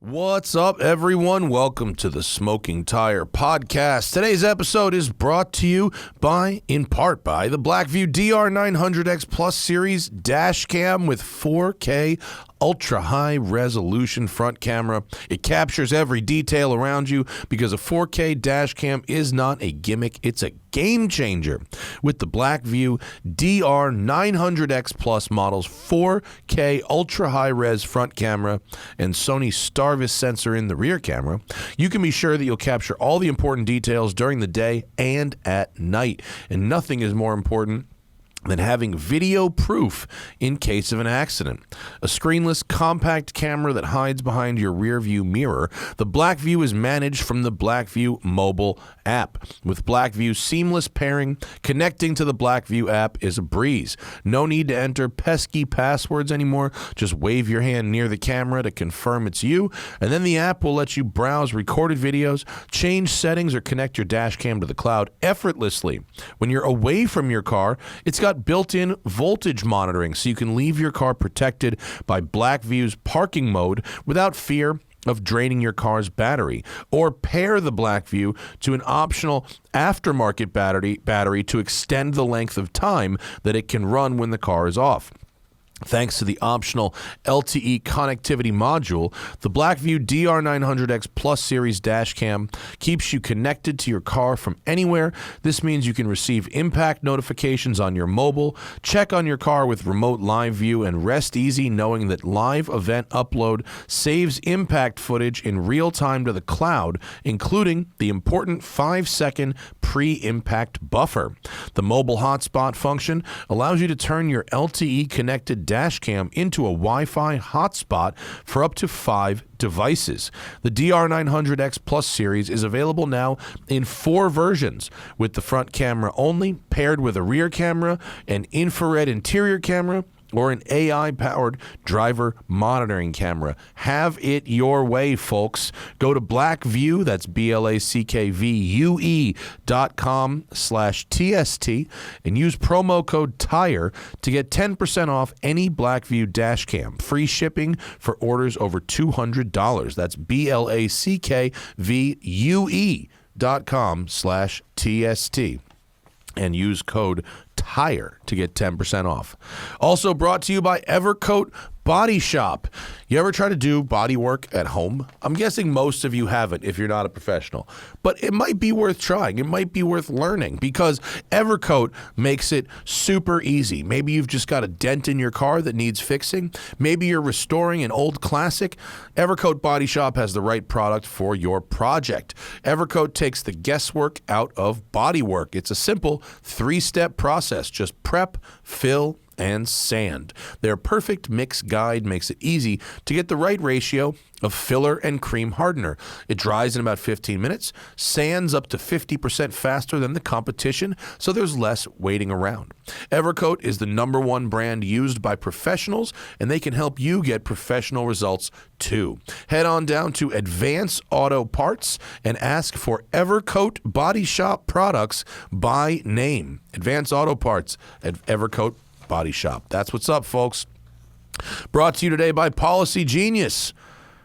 What's up, everyone? Welcome to the Smoking Tire Podcast. Today's episode is brought to you in part by the Blackview DR900X Plus Series dash cam with 4K ultra-high resolution front camera. It captures every detail around you because a 4K dash cam is not a gimmick, it's a game changer. With the Blackview DR900X Plus model's 4K ultra-high res front camera and Sony Starvis sensor in the rear camera, you can be sure that you'll capture all the important details during the day and at night. And nothing is more important than having video proof in case of an accident. A screenless, compact camera that hides behind your rear view mirror, the Blackview is managed from the Blackview mobile app. With Blackview's seamless pairing, connecting to the Blackview app is a breeze. No need to enter pesky passwords anymore. Just wave your hand near the camera to confirm it's you, and then the app will let you browse recorded videos, change settings, or connect your dash cam to the cloud effortlessly. When you're away from your car, it's got built-in voltage monitoring, so you can leave your car protected by Blackview's parking mode without fear of draining your car's battery, or pair the Blackview to an optional aftermarket battery to extend the length of time that it can run when the car is off. Thanks to the optional LTE connectivity module, the Blackview DR900X Plus Series dash cam keeps you connected to your car from anywhere. This means you can receive impact notifications on your mobile, check on your car with remote live view, and rest easy knowing that live event upload saves impact footage in real time to the cloud, including the important 5-second pre-impact buffer. The mobile hotspot function allows you to turn your LTE connected dash cam into a Wi-Fi hotspot for up to 5 devices. The DR900X Plus series is available now in 4 versions, with the front camera only, paired with a rear camera, an infrared interior camera, or an AI-powered driver monitoring camera. Have it your way, folks. Go to Blackview, that's BLACKVUE.com/TST, and use promo code TIRE to get 10% off any Blackview dash cam. Free shipping for orders over $200. That's BLACKVUE.com/TST. and use code TIRE to get 10% off. Also brought to you by Evercoat Body Shop. You ever try to do body work at home? I'm guessing most of you haven't if you're not a professional, but it might be worth trying. It might be worth learning because Evercoat makes it super easy. Maybe you've just got a dent in your car that needs fixing. Maybe you're restoring an old classic. Evercoat Body Shop has the right product for your project. Evercoat takes the guesswork out of body work. It's a simple 3-step process. Just prep, fill, and sand. Their perfect mix guide makes it easy to get the right ratio of filler and cream hardener. It dries in about 15 minutes, sands up to 50% faster than the competition, so there's less waiting around. Evercoat is the #1 brand used by professionals, and they can help you get professional results too. Head on down to Advance Auto Parts and ask for Evercoat Body Shop products by name. Advance Auto Parts at Evercoat Body Shop. That's what's up, folks. Brought to you today by Policy Genius,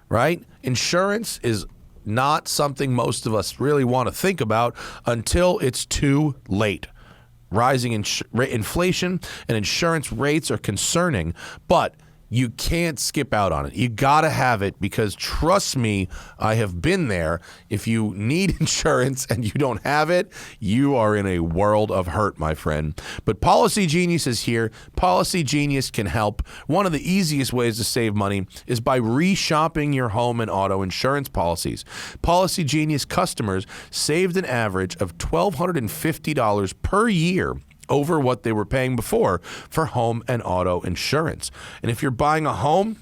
right? Insurance is not something most of us really want to think about until it's too late. Rising inflation and insurance rates are concerning, but you can't skip out on it. You got to have it because, trust me, I have been there. If you need insurance and you don't have it, you are in a world of hurt, my friend. But Policy Genius is here. Policy Genius can help. One of the easiest ways to save money is by reshopping your home and auto insurance policies. Policy Genius customers saved an average of $1,250 per year over what they were paying before for home and auto insurance. And if you're buying a home,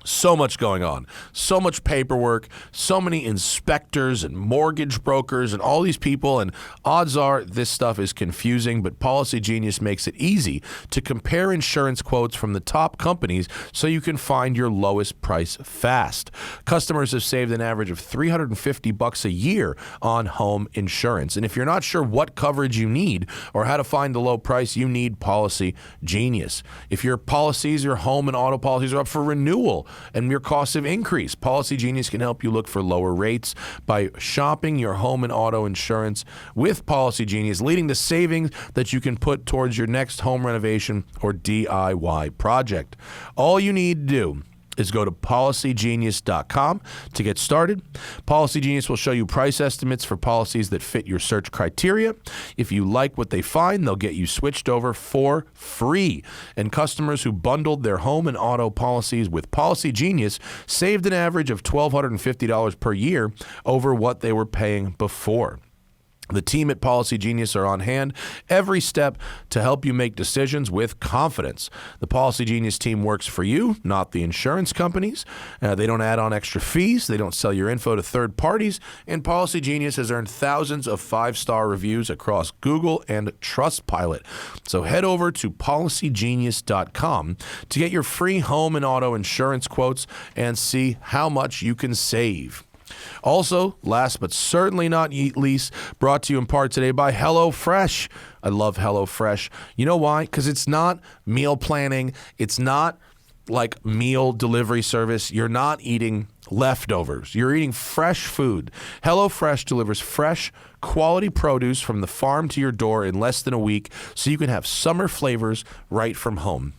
so much going on, so much paperwork, so many inspectors and mortgage brokers and all these people, and odds are this stuff is confusing, but Policy Genius makes it easy to compare insurance quotes from the top companies so you can find your lowest price fast. Customers have saved an average of $350 a year on home insurance. And if you're not sure what coverage you need or how to find the low price, you need Policy Genius. If your policies, your home and auto policies are up for renewal, and your costs have increased. Policy Genius can help you look for lower rates by shopping your home and auto insurance with Policy Genius, leading to savings that you can put towards your next home renovation or DIY project. All you need to do is go to policygenius.com to get started. Policy Genius will show you price estimates for policies that fit your search criteria. If you like what they find, they'll get you switched over for free. And customers who bundled their home and auto policies with Policy Genius saved an average of $1,250 per year over what they were paying before. The team at Policy Genius are on hand every step to help you make decisions with confidence. The Policy Genius team works for you, not the insurance companies. They don't add on extra fees. They don't sell your info to third parties. And Policy Genius has earned thousands of 5-star reviews across Google and Trustpilot. So head over to policygenius.com to get your free home and auto insurance quotes and see how much you can save. Also, last but certainly not least, brought to you in part today by HelloFresh. I love HelloFresh. You know why? Because it's not meal planning. It's not like meal delivery service. You're not eating leftovers. You're eating fresh food. HelloFresh delivers fresh, quality produce from the farm to your door in less than a week, so you can have summer flavors right from home.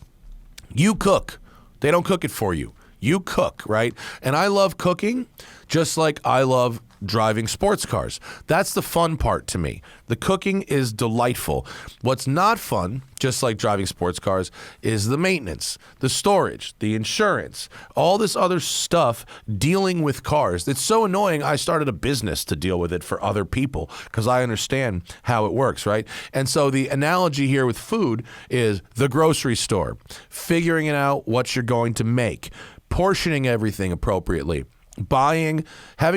You cook. They don't cook it for you. You cook, right? And I love cooking just like I love driving sports cars. That's the fun part to me. The cooking is delightful. What's not fun, just like driving sports cars, is the maintenance, the storage, the insurance, all this other stuff dealing with cars. It's so annoying. I started a business to deal with it for other people because I understand how it works, right? And so the analogy here with food is the grocery store, figuring out what you're going to make, portioning everything appropriately, having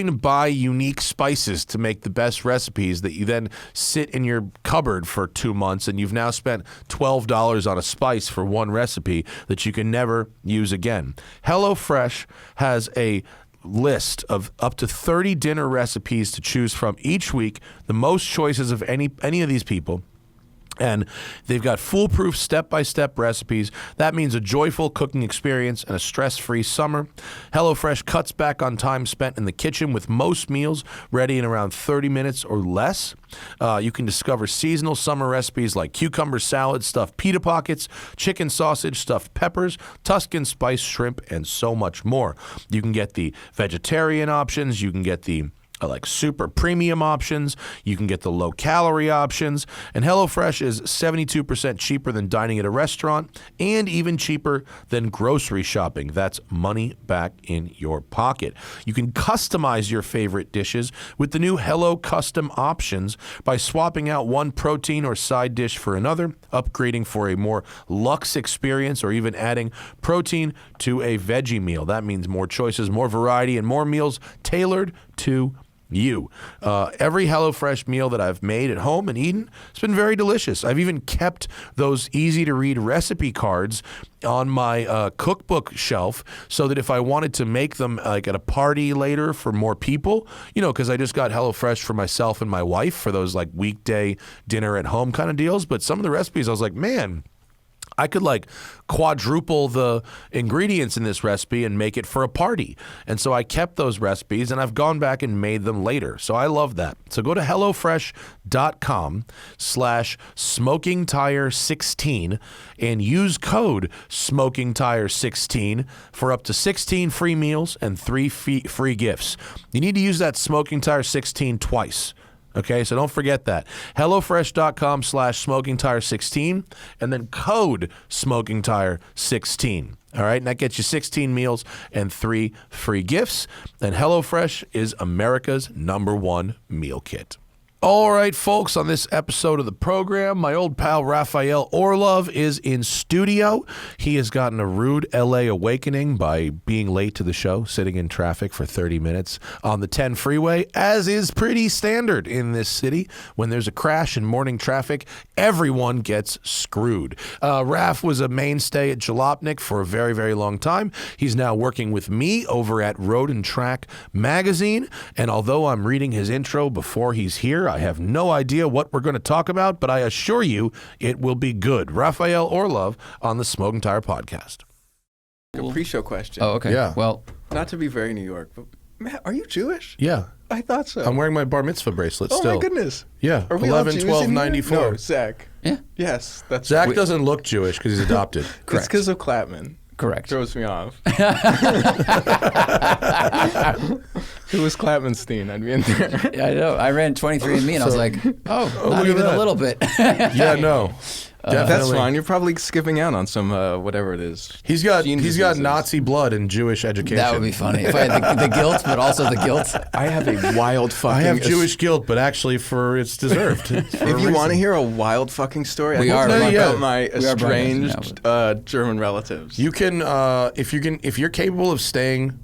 to buy unique spices to make the best recipes that you then sit in your cupboard for 2 months, and you've now spent $12 on a spice for one recipe that you can never use again. HelloFresh has a list of up to 30 dinner recipes to choose from each week, the most choices of any of these people. And they've got foolproof step-by-step recipes. That means a joyful cooking experience and a stress-free summer. HelloFresh cuts back on time spent in the kitchen with most meals ready in around 30 minutes or less. You can discover seasonal summer recipes like cucumber salad, stuffed pita pockets, chicken sausage, stuffed peppers, Tuscan spice shrimp, and so much more. You can get the vegetarian options. You can get the like super premium options. You can get the low-calorie options. And HelloFresh is 72% cheaper than dining at a restaurant and even cheaper than grocery shopping. That's money back in your pocket. You can customize your favorite dishes with the new Hello Custom options by swapping out one protein or side dish for another, upgrading for a more luxe experience, or even adding protein to a veggie meal. That means more choices, more variety, and more meals tailored to you. Every HelloFresh meal that I've made at home and eaten, it's been very delicious. I've even kept those easy-to-read recipe cards on my cookbook shelf so that if I wanted to make them like at a party later for more people, because I just got HelloFresh for myself and my wife for those like weekday dinner at home kind of deals. But some of the recipes, I was like, man, I could like quadruple the ingredients in this recipe and make it for a party. And so I kept those recipes and I've gone back and made them later. So I love that. So go to HelloFresh.com/SmokingTire16 and use code SmokingTire16 for up to 16 free meals and 3 free gifts. You need to use that Smoking Tire 16 twice. Okay, so don't forget that. HelloFresh.com/SmokingTire16 and then code SmokingTire16. All right, and that gets you 16 meals and 3 free gifts. And HelloFresh is America's #1 meal kit. All right, folks, on this episode of the program, my old pal Raphael Orlove is in studio. He has gotten a rude LA awakening by being late to the show, sitting in traffic for 30 minutes on the 10 freeway, as is pretty standard in this city. When there's a crash in morning traffic, everyone gets screwed. Raph was a mainstay at Jalopnik for a very, very long time. He's now working with me over at Road and Track magazine, and although I'm reading his intro before he's here, I have no idea what we're going to talk about, but I assure you it will be good. Raphael Orlove on the Smoking Tire Podcast. A pre-show question. Oh, okay. Yeah. Well, Not to be very New York, but Matt, are you Jewish? Yeah. I thought so. I'm wearing my bar mitzvah bracelet oh still. my goodness. Yeah. Are we all 11, Jews 12, in here? 94. No, Zach. yeah, Yes, that's Zach doesn't look Jewish because he's adopted. It's because of Clapman. correct. Throws me off. Who was Clapmanstein? I'd be in there. Yeah, I know. I ran 23andMe and I was like, not look even at that. a little bit. Yeah, no. That's Definitely. fine. You're probably skipping out on some whatever it is. He's got Gene he's got diseases. Nazi blood and Jewish education. That would be funny if I had the guilt, but also the guilt. I have a wild fucking. I have Jewish guilt, but actually it's deserved. If you want to hear a wild fucking story, We I are can talk right now. about my We are brothers estranged German relatives. You can if you're capable of staying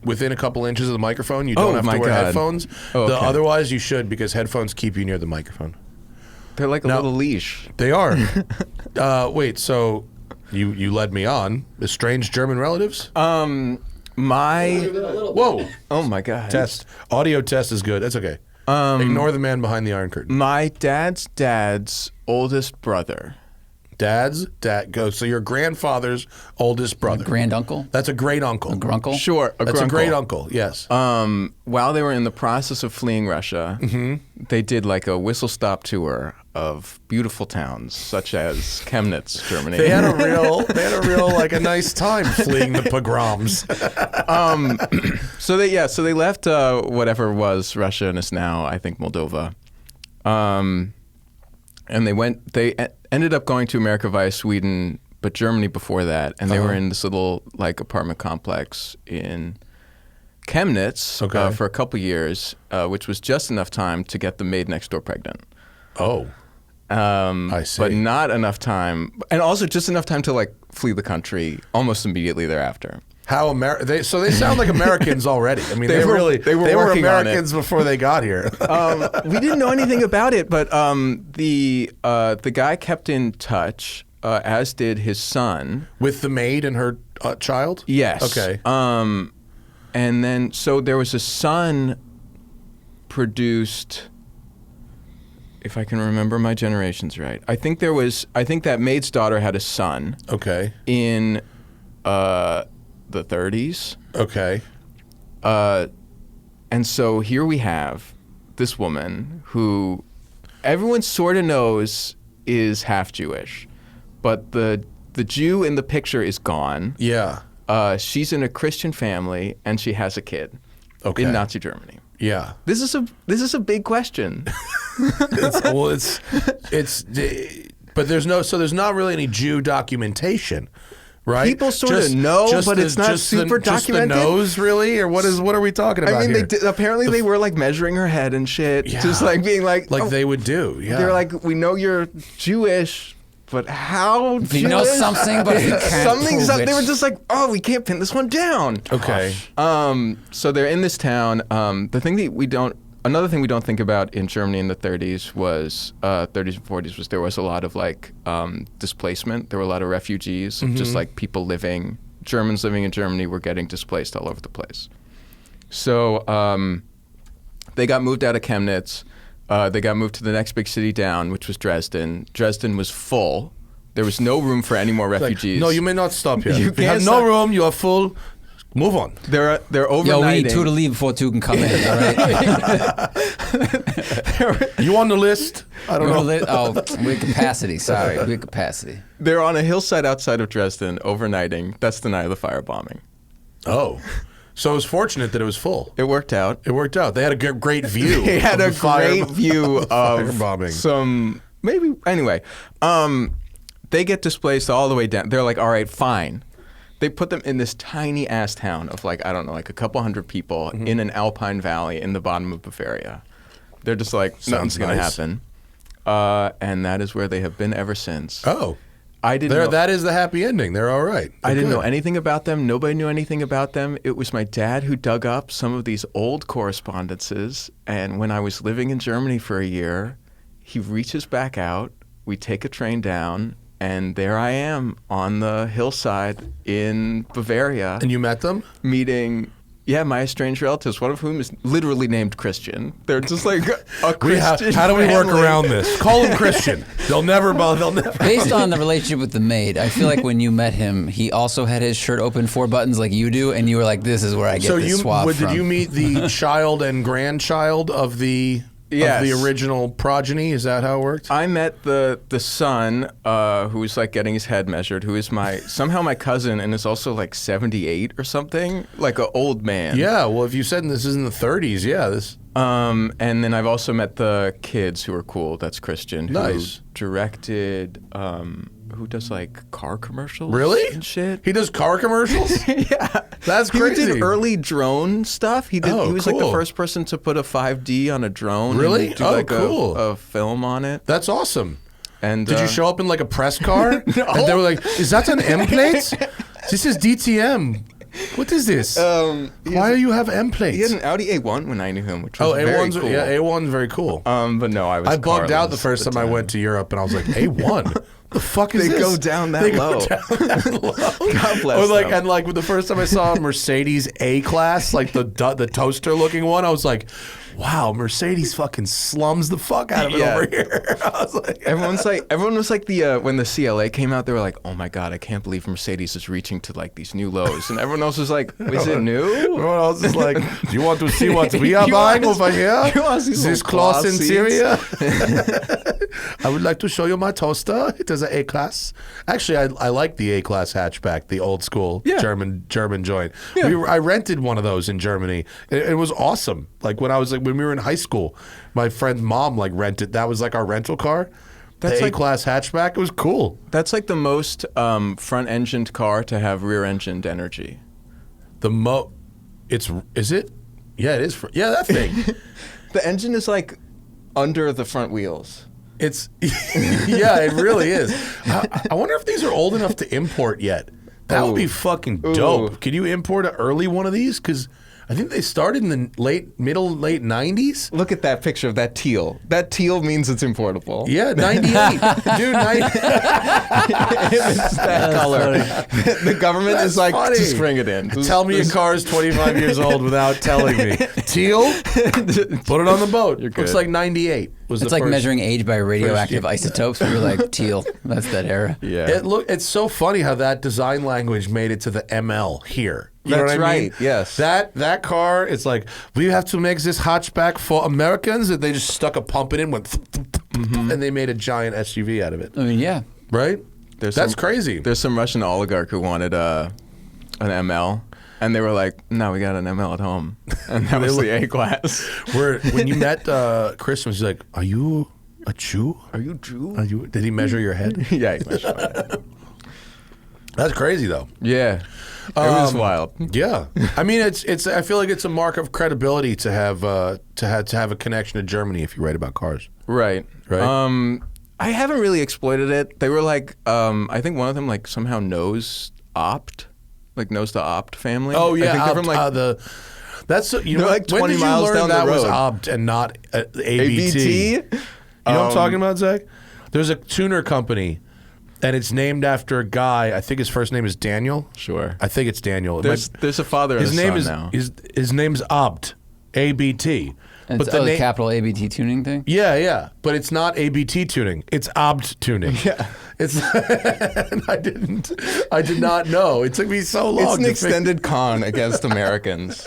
within a couple inches of the microphone, you don't Oh, have to my wear God. headphones. Oh, okay. Otherwise, you should because headphones keep you near the microphone. They're like a Now- little leash. They are. Wait, so you led me on. Estranged German relatives? My Whoa. oh my god. Test. Audio test is good. That's okay. Ignore the man behind the Iron Curtain. My dad's oldest brother. Dad's dad goes. So your grandfather's oldest brother. Granduncle? That's a great uncle. A grunkle? Sure, That's a grunkle. great uncle. Yes. While they were in the process of fleeing Russia, they did like a whistle-stop tour of beautiful towns such as Chemnitz, Germany. They had a real like a nice time fleeing the pogroms. So they left whatever was Russia and is now, I think, Moldova. And they ended up going to America via Sweden, but Germany before that. And they were in this little like apartment complex in Chemnitz Okay. for a couple years, which was just enough time to get the maid next door pregnant. Oh. I see. But not enough time, and also just enough time to like flee the country almost immediately thereafter. How they sound like Americans already. I mean, They were working on it. Americans before they got here. We didn't know anything about it, but the guy kept in touch, as did his son. With the maid and her child? Yes. Okay. And then so there was a son produced. If I can remember my generations right, I think that maid's daughter had a son Okay. in the 30s. Okay. And so here we have this woman who everyone sort of knows is half Jewish, but the Jew in the picture is gone. Yeah. She's in a Christian family and she has a kid Okay. in Nazi Germany. Yeah. This is a big question. But there's not really any Jew documentation, right? People sort of know, but it's not super documented. Just the nose, really, or what are we talking about I mean, here? apparently they were like measuring her head and shit, Yeah. just like being like oh, they would do. Yeah. they're like, we know you're Jewish, but how Jewish? We know something, but we can't prove it. They were just like, oh, we can't pin this one down. Okay. So they're in this town. Another thing we don't think about in Germany in the 30s was 30s and 40s was there was a lot of like displacement. There were a lot of refugees, just like Germans living in Germany were getting displaced all over the place. So they got moved out of Chemnitz. They got moved to the next big city down, which was Dresden. Dresden was full. There was no room for any more refugees. No, you may not stop here. You You have can't no stop. room. You are full. Move on. They're overnighting. Yo, we need two to leave before two can come in, all right? You on the list? I don't know. Oh, we're capacity. Sorry, we're capacity. They're on a hillside outside of Dresden, overnighting. That's the night of the firebombing. Oh. So it was fortunate that it was full. It worked out. It worked out. They had a great view. They had of a the fire- great view of firebombing. some maybe anyway. They get displaced all the way down. They're like, all right, fine. They put them in this tiny ass town of like, I don't know, like a couple hundred people in an alpine valley in the bottom of Bavaria. They're just like, nothing's going to nice. happen. And that is where they have been ever since. Oh. I didn't know. That is the happy ending. They're all right. I didn't know Good. anything about them. Nobody knew anything about them. It was my dad who dug up some of these old correspondences. And when I was living in Germany for a year, he reaches back out. We take a train down, and there I am on the hillside in Bavaria, And you met them? meeting Yeah, my estranged relatives, one of whom is literally named Christian. They're just like a Christian How do we work family. around this? Call him Christian. They'll never. Based on the relationship with the maid, I feel like when you met him, he also had his shirt open 4 buttons like you do, and you were like, "This is where I get this swab from." Did you meet the child and grandchild of the original progeny? Is that how it worked? I met the son who was like getting his head measured, who is somehow my cousin and is also like 78 or something, like an old man. Yeah, well, if you said this is in the 30s, yeah, this. And then I've also met the kids who are cool. That's Christian. Nice. Who directed, who does like car commercials. Really? And shit. He does car commercials? Yeah. That's crazy. He did early drone stuff. He was like the cool. first person to put a 5D on a drone. Really? And do Oh, like cool. a film on it. That's awesome. And Did you show up in like a press car? No. And they were like, is that an M plate? This is DTM. What is this? Why do you have M plates? He had an Audi A1 when I knew him, which was very A1's cool. Yeah, A1's very cool. But no, I was. I bugged out the carless first at time I went to Europe, and I was like, A1. The fuck is They this? go down that low. God bless Or like, them. and like the first time I saw a Mercedes A class, like the toaster looking one, I was like, wow, Mercedes fucking slums the fuck out of it over here. I was like, Everyone was like when the CLA came out, they were like, oh my god, I can't believe Mercedes is reaching to like these new lows, and everyone else was like, is it new? everyone else is like, do you want to see what we are You buying want to- over here? you want to see This some cloth cloth interior? I would like to show you my toaster. It is an A class. Actually, I like the A class hatchback, the old school German joint. Yeah. I rented one of those in Germany. It was awesome. Like when we were in high school, my friend's mom like rented. That was like our rental car. That's the like- A class hatchback. It was cool. That's like the most front-engined car to have rear-engined energy. Is it? Yeah, it is. Yeah, that thing. The engine is like under the front wheels. It's yeah, it really is. I wonder if these are old enough to import yet. That would be fucking dope. Ooh. Can you import an early one of these? Because I think they started in the late 90s. Look at that picture of that teal. That teal means it's importable. Yeah, 98. Dude, It's that color. The government That's is like, funny. just bring it in. Tell me a car is 25 years old without telling me. Teal? Put it on the boat. You're good. Looks like 98 was It's the like first. measuring age by radioactive year. isotopes. We were like teal. That's that era. Yeah. It's so funny how that design language made it to the ML here. You know That's what I mean? right, yes. That car, it's like, we have to make this hatchback for Americans. And they just stuck a pump in it, and they made a giant SUV out of it. I mean, yeah. Right? There's That's some- crazy. There's some Russian oligarch who wanted an ML, and they were like, "No, we got an ML at home," and that was the A class. When you met Christmas, he's like, are you a Jew? Are you Jew? Did he measure your head? Yeah, he measured my head. That's crazy, though. Yeah, it was wild. Yeah, I mean, it's. I feel like it's a mark of credibility to have a connection to Germany if you write about cars. Right. Right. I haven't really exploited it. They were like, I think one of them like somehow knows Opt, like knows the Opt family. Oh yeah, I think they're Opt, from like that's you know They're like when 20 did you miles learn down the that was road. Opt and not ABT? ABT. You know what I'm talking about, Zach? There's a tuner company, and it's named after a guy. I think his first name is Daniel. Sure. I think it's Daniel. There's a father and His a name son is now. his name's Opt, ABT. And But it's, the the name, capital ABT tuning thing? yeah, but it's not ABT tuning. It's Opt tuning. Yeah. It's. And I did not know. It took me so long. It's an to extended con against Americans.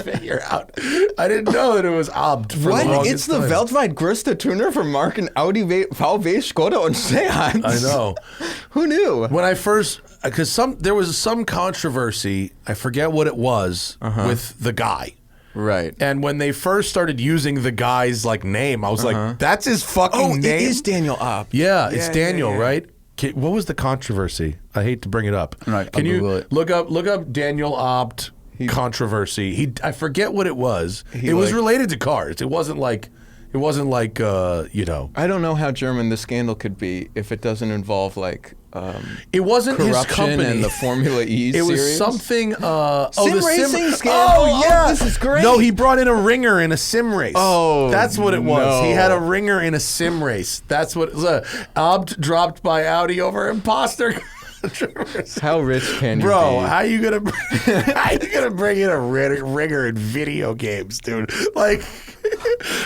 figure out. I didn't know that it was Opt. For the What? longest It's the time. weltweit größte Tuner for Marken Audi, VW, Skoda und Seat. I know. Who knew? When I first, because there was some controversy. I forget what it was with the guy. Right. And when they first started using the guy's like name, I was like, "That's his fucking Oh, name." it is Daniel Opt. Yeah, it's Yeah, Daniel, yeah. right? What was the controversy? I hate to bring it up. Right, I'll Can you Google it. look up Daniel Opt controversy? I forget what it was. It was like- related to cars. It wasn't like you know. I don't know how German the scandal could be if it doesn't involve like It wasn't his corruption company. and the Formula E It series. was something. Sim the racing scandal. Oh yeah, Oh, this is great. No, he brought in a ringer in a sim race. Oh, that's what it was. no. He had a ringer in a sim race. That's what. Opt dropped by Audi over imposter. How rich can you Bro, be? how you gonna bring in a ringer in video games, dude?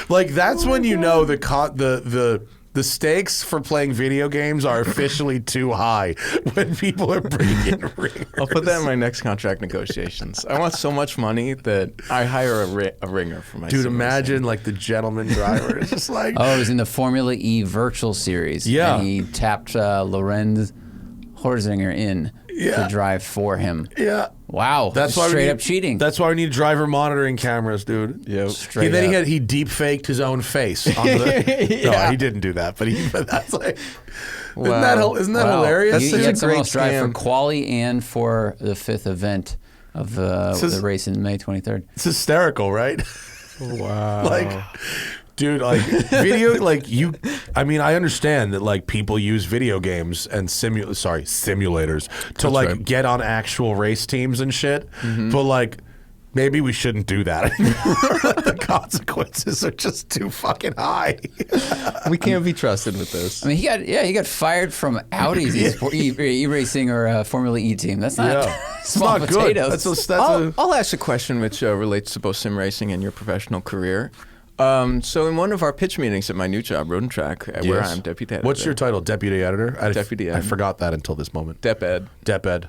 Like that's when you know the stakes for playing video games are officially too high when people are bringing in ringers. I'll put that in my next contract negotiations. I want so much money that I hire a ringer for my. Dude, imagine like the gentleman driver. It's just like Oh, it was in the Formula E Virtual Series. Yeah. And he tapped Lorenz Horzinger in to drive for him. yeah. Wow. That's why straight up cheating. That's why we need driver monitoring cameras, dude. Yep. Straight Then up. he deep faked his own face. On the, No, he didn't do that. But that's like, isn't that Wow. hilarious? He such a had someone great else drive for scam. quali and for the 5th event of the race in May 23rd. It's hysterical, right? Wow. Like, dude, like video, like you. I mean, I understand that like people use video games and simulators to like right. get on actual race teams and shit. But like, maybe we shouldn't do that. The consequences are just too fucking high. we can't be trusted with this. I mean, he got fired from Audi's e-racing or Formula E team. That's not small It's not potatoes. good. I'll ask a question which relates to both sim racing and your professional career. So in one of our pitch meetings at my new job, Road and Track, where I'm deputy editor. What's your title? Deputy editor? Deputy I ed. forgot that until this moment. Dep ed. Dep ed.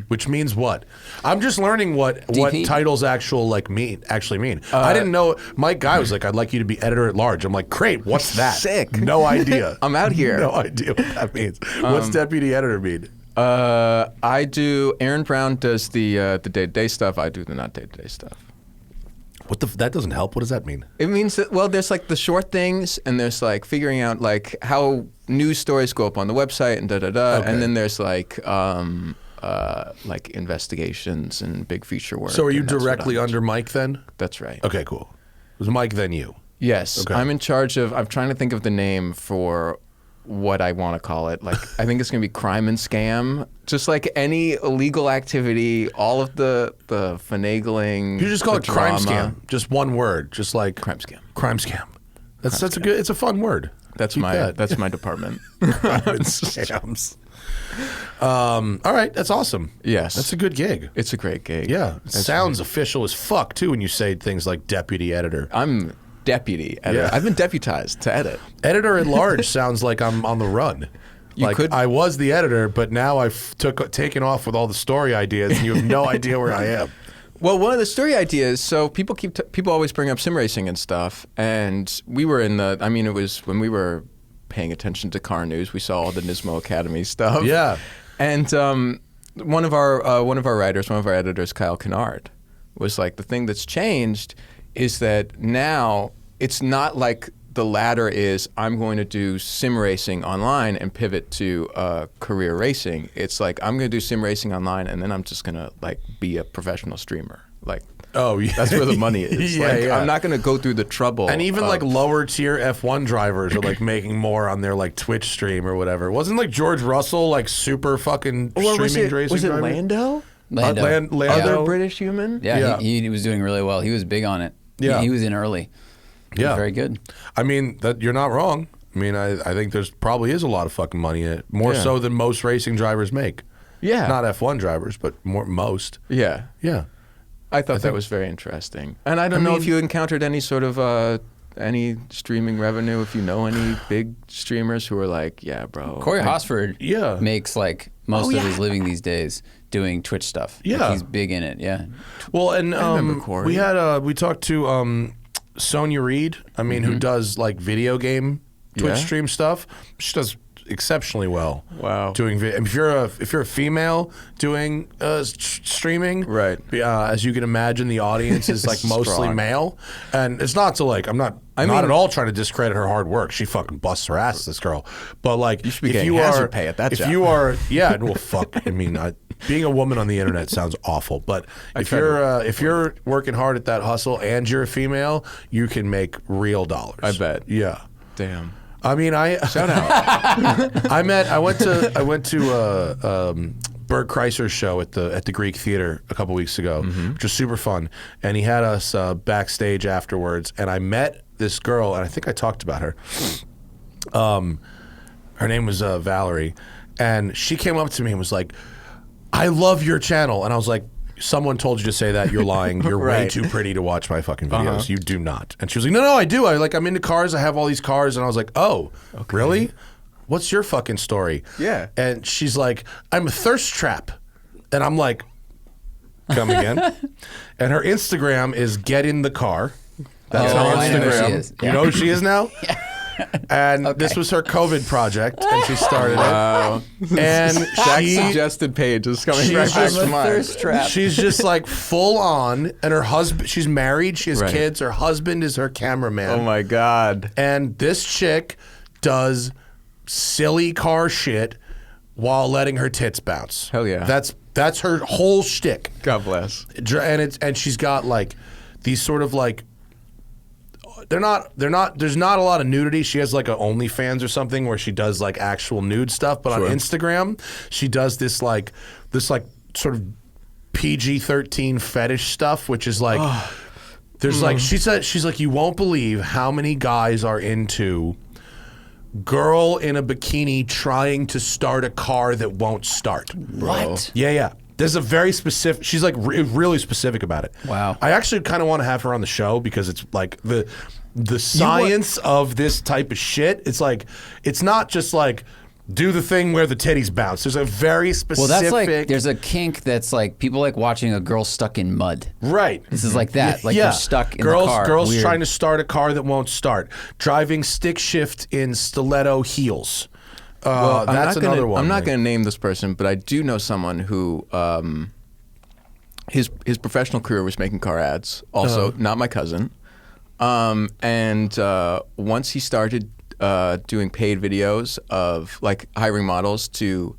Which means what? I'm just learning what DP? titles actually mean. I didn't know. Mike Guy was like, "I'd like you to be editor at large." I'm like, "Great, what's that?" Sick. No idea. I'm out here. No idea what that means. What's deputy editor mean? I do. Aaron Brown does the day-to-day stuff. I do the not day-to-day stuff. That doesn't help. What does that mean? It means that, well, there's like the short things, and there's like figuring out like how news stories go up on the website and Okay. and then there's like investigations and big feature work. So are you and that's what directly I'm- under Mike then? That's right. Okay, cool. Was Mike then you? Yes, Okay. I'm in charge of. I'm trying to think of the name for what I want to call it. Like, I think it's going to be crime and scam. Just like any illegal activity, all of the finagling. You just call the it crime drama. scam. Just one word. Just like Crime scam. Crime scam. That's a good. It's a fun word. That's Keep my that. that's my department. Crime and scams. All right, that's awesome. Yes. That's a good gig. It's a great gig. Yeah, it sounds official as fuck too when you say things like deputy editor. I'm deputy editor. Yeah. I've been deputized to edit. Editor at large sounds like I'm on the run. You like could- I was the editor, but now I've taken off with all the story ideas, and you have no idea where I am. Well, one of the story ideas. So people people always bring up sim racing and stuff, and we were in the. I mean, it was when we were paying attention to car news. We saw all the Nismo Academy stuff. Yeah. And one of our writers, one of our editors, Kyle Kennard, was like, the thing that's changed is that now it's not like the latter is I'm going to do sim racing online and pivot to career racing. It's like I'm going to do sim racing online and then I'm just going to like be a professional streamer. Like, Oh, yeah. that's where the money is. Yeah, like, yeah. I'm not going to go through the trouble. And even of- like lower tier F1 drivers are like making more on their like Twitch stream or whatever. Wasn't like George Russell like super fucking Or streaming racing was it driver? Lando? Lando. Other British human? Yeah, Yeah. He was doing really well. He was big on it. Yeah. He was in early. He was Yeah. very good. I mean, that you're not wrong. I mean, I think there's probably is a lot of fucking money in it. More Yeah. so than most racing drivers make. Yeah. Not F1 drivers, but most. Yeah. Yeah. I thought that think- was very interesting. And I don't know if mean- you encountered any sort of any streaming revenue, if you know any big streamers who are like, yeah, bro. Corey Hosford Yeah. makes like most of his living these days doing Twitch stuff. Like, Yeah. he's big in it. Yeah. Well, and remember Corey. we talked to Sonia Reed. I mean, who does like video game Twitch Yeah. stream stuff. She does exceptionally well. Wow. Doing if you're a female doing streaming, Right. As you can imagine, the audience is like mostly Strong. male, and it's not to like I'm not I not mean- at all trying to discredit her hard work. She fucking busts her ass, this girl. But like, You should be if getting you hazard are pay at that if job. you are well, fuck. I mean, being a woman on the internet sounds awful, but if you're working hard at that hustle and you're a female, you can make real dollars. I bet. Yeah. Damn. I mean, Shout out. I went to Bert Kreischer's show at the Greek Theater a couple weeks ago, which was super fun. And he had us backstage afterwards, and I met this girl, and I think I talked about her. Her name was Valerie, And she came up to me and was like, I love your channel. And I was like, someone told you to say that. You're lying. You're way too pretty to watch my fucking videos. You do not. And she was like, no, I do. I'm into cars. I have all these cars. And I was like, oh, really? What's your fucking story? Yeah. And she's like, I'm a thirst trap. And I'm like, come again? And her Instagram is get in the car. That's her I know who Instagram. she is. You know who she is now? And this was her COVID project, and she started it. And Jack's suggested page is coming right back to mine. Thirst trap. She's just like full on, and her husband, she's married, she has kids, her husband is her cameraman. Oh my God. And this chick does silly car shit while letting her tits bounce. Hell yeah. That's her whole shtick. God bless. And she's got like these sort of like, they're not, there's not a lot of nudity. She has like a OnlyFans or something where she does like actual nude stuff, but on Instagram, she does this like sort of PG-13 fetish stuff, which is like, there's like, she's like, you won't believe how many guys are into girl in a bikini trying to start a car that won't start. What? Yeah. There's a very specific, she's like really specific about it. Wow. I actually kind of want to have her on the show because it's like the science of this type of shit. It's like, it's not just like, do the thing where the titties bounce. There's a very specific. Well, that's like, there's a kink that's like, people like watching a girl stuck in mud. Right. This is like that. Like you're stuck in the car. Girls Weird. trying to start a car that won't start. Driving stick shift in stiletto heels. Well, that's another one. I'm not going to name this person, but I do know someone who his professional career was making car ads. Also, not my cousin. And once he started doing paid videos of like hiring models to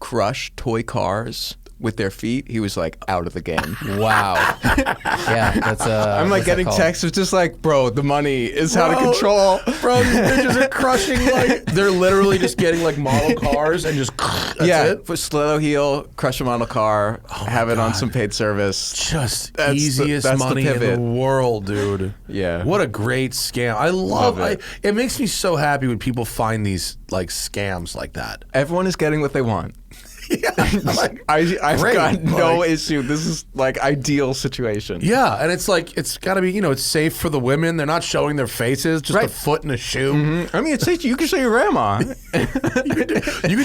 crush toy cars with their feet, he was like out of the game. Wow. Yeah, that's I'm like getting texts with just like, bro, the money is how to control. Bro, these bitches are crushing like, they're literally just getting like model cars and just, that's it? For stiletto heel, crush a model car, have it on some paid service. Just That's easiest the money in pivot. the world, dude. Yeah. What a great scam. I love it. It makes me so happy when people find these like scams like that. Everyone is getting what they want. Yeah. Like, I've great, got no like- issue. This is like ideal situation. yeah, and it's like, it's got to be, it's safe for the women. They're not showing their faces, just a foot and a shoe. I mean, it's safe. You can show your grandma. You can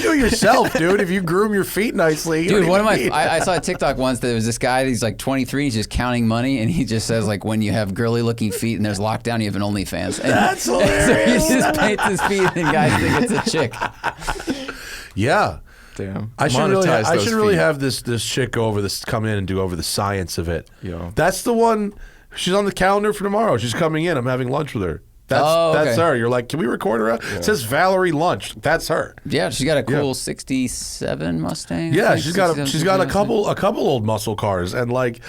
do it yourself, dude, if you groom your feet nicely. You Dude, don't one of even my, need- I saw a TikTok once that there was this guy, he's like 23, he's just counting money, and he just says like, when you have girly looking feet and there's lockdown, you have an OnlyFans. And That's so hilarious. he just paints his feet and guys think it's a chick. Yeah. Damn. I should really, Monetize I those should really feet. have this chick go over this, come in and do over the science of it. Yo. That's the one. She's on the calendar for tomorrow. She's coming in. I'm having lunch with her. That's her. You're like, can we record her? It says Valerie Lunch. That's her. Yeah, she's got a cool 67 Mustang. I Yeah, think, she's got 67 a couple old muscle cars, and like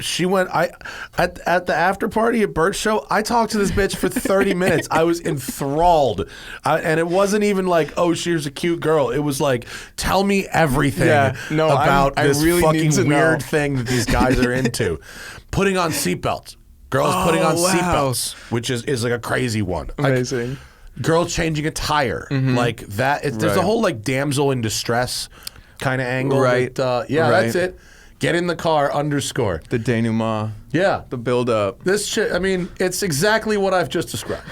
she went. At the after party at Bert's show, I talked to this bitch for 30 minutes. I was enthralled, and it wasn't even like, oh, she's a cute girl. It was like, tell me everything about I this really need to fucking know. weird thing that these guys are into. Putting on seatbelts. Girls putting on wow. seatbelts, which is like a crazy one. Amazing. Like, girl changing a tire, like that. There's a whole like damsel in distress kind of angle. Right. That, Right. that's it. Get in the car _. The denouement. Yeah. The build up. This shit, I mean, it's exactly what I've just described.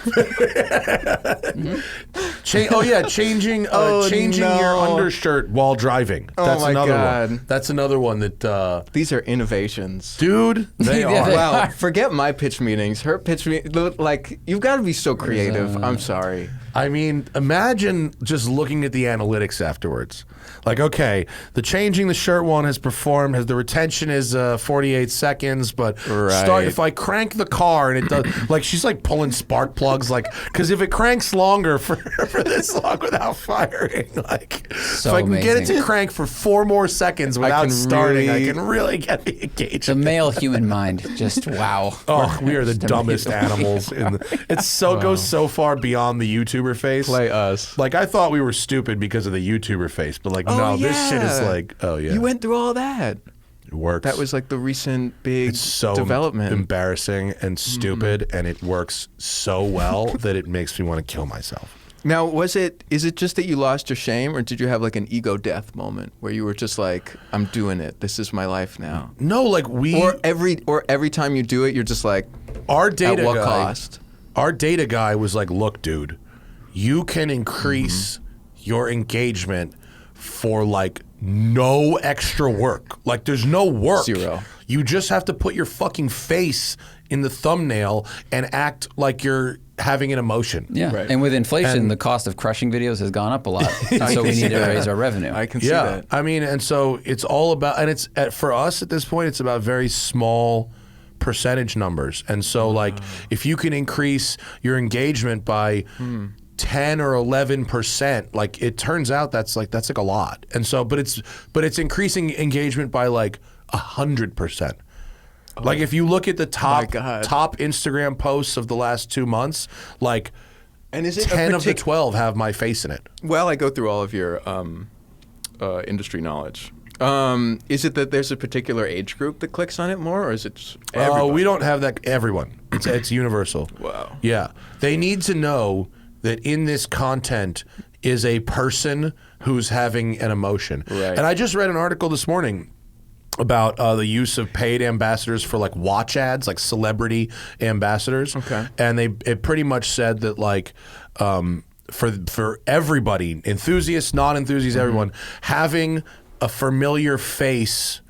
Changing your undershirt while driving. That's my another God. one. That's another one that, These are innovations. dude, they Yeah, are. they Wow, forget my pitch meetings. Her pitch meeting, like, you've got to be so creative. I'm sorry. I mean, imagine just looking at the analytics afterwards. Like, okay, the changing the shirt one has performed, the retention is 48 seconds, but if I crank the car and it does, like, she's like pulling spark plugs, like, because if it cranks longer for this long without firing, like, if I can get it amazing. to crank for 4 more seconds without starting, I really- can really get the engagement. The male human mind, just wow. Oh, we are the Just dumbest amazing. animals in the. It's so goes so far beyond the YouTuber face. Play us. Like, I thought we were stupid because of the YouTuber face, but like, no, this shit is like, oh yeah, You went through all that. it works. That was like the recent big it's so development. embarrassing and stupid, and it works so well that it makes me want to kill myself. Now, is it just that you lost your shame, or did you have like an ego death moment where you were just like, I'm doing it. This is my life now. No, like or every time you do it, you're just like, our data at what guy, cost? Our data guy was like, look, dude, you can increase your engagement for like no extra work. Like there's no work. Zero. You just have to put your fucking face in the thumbnail and act like you're having an emotion. Yeah, Right. and with inflation, the cost of crushing videos has gone up a lot, and so we need to raise our revenue. I can see that. I mean, and so it's all about, and it's for us at this point, it's about very small percentage numbers. And so like if you can increase your engagement by 10 or 11%, like it turns out that's like a lot. And so but it's increasing engagement by like 100%. Like if you look at the top Instagram posts of the last 2 months, like, and is it 10 of the 12 have my face in it. Well, I go through all of your industry knowledge. Is it that there's a particular age group that clicks on it more, or is it everybody? We don't have that. Everyone. It's universal. Wow. Yeah. They need to know that in this content is a person who's having an emotion. Right. And I just read an article this morning about the use of paid ambassadors for like watch ads, like celebrity ambassadors. Okay. And it pretty much said that like for everybody, enthusiasts, non-enthusiasts, everyone, having a familiar face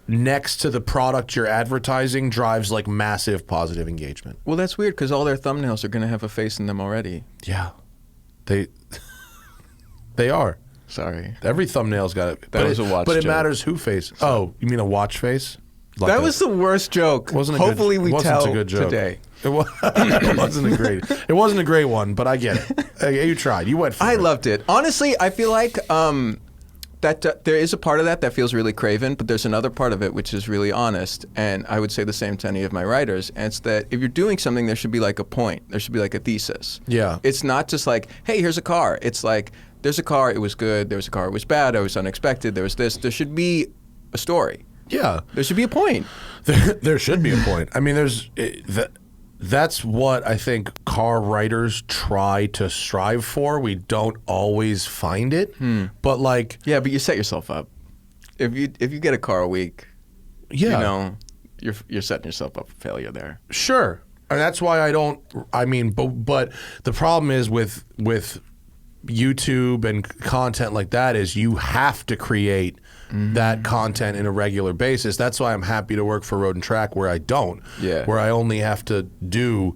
next to the product you're advertising drives like massive positive engagement. Well, that's weird because all their thumbnails are going to have a face in them already. Yeah. They are. Sorry. Every thumbnail's got it. That was a watch But it joke. matters who face. Oh, you mean a watch face? Like That was the worst joke. Hopefully we tell a good joke. today. It wasn't a great. It wasn't a great one, but I get it. You tried. You went for it. I loved it. Honestly, I feel like that there is a part of that feels really craven, but there's another part of it which is really honest. And I would say the same to any of my writers. And it's that if you're doing something, there should be like a point. There should be like a thesis. Yeah. It's not just like, hey, here's a car. It's like, there's a car, it was good. There was a car, it was bad. It was unexpected. There was this. There should be a story. Yeah. There should be a point. There should be a point. I mean, that's what I think car writers try to strive for. We don't always find it, but like, Yeah, but you set yourself up. If you get a car a week, yeah, you know, you're setting yourself up for failure there. sure. And that's why I don't. I mean, but the problem is with YouTube and content like that is you have to create that content in a regular basis. That's why I'm happy to work for Road and Track where I don't. Yeah. Where I only have to do,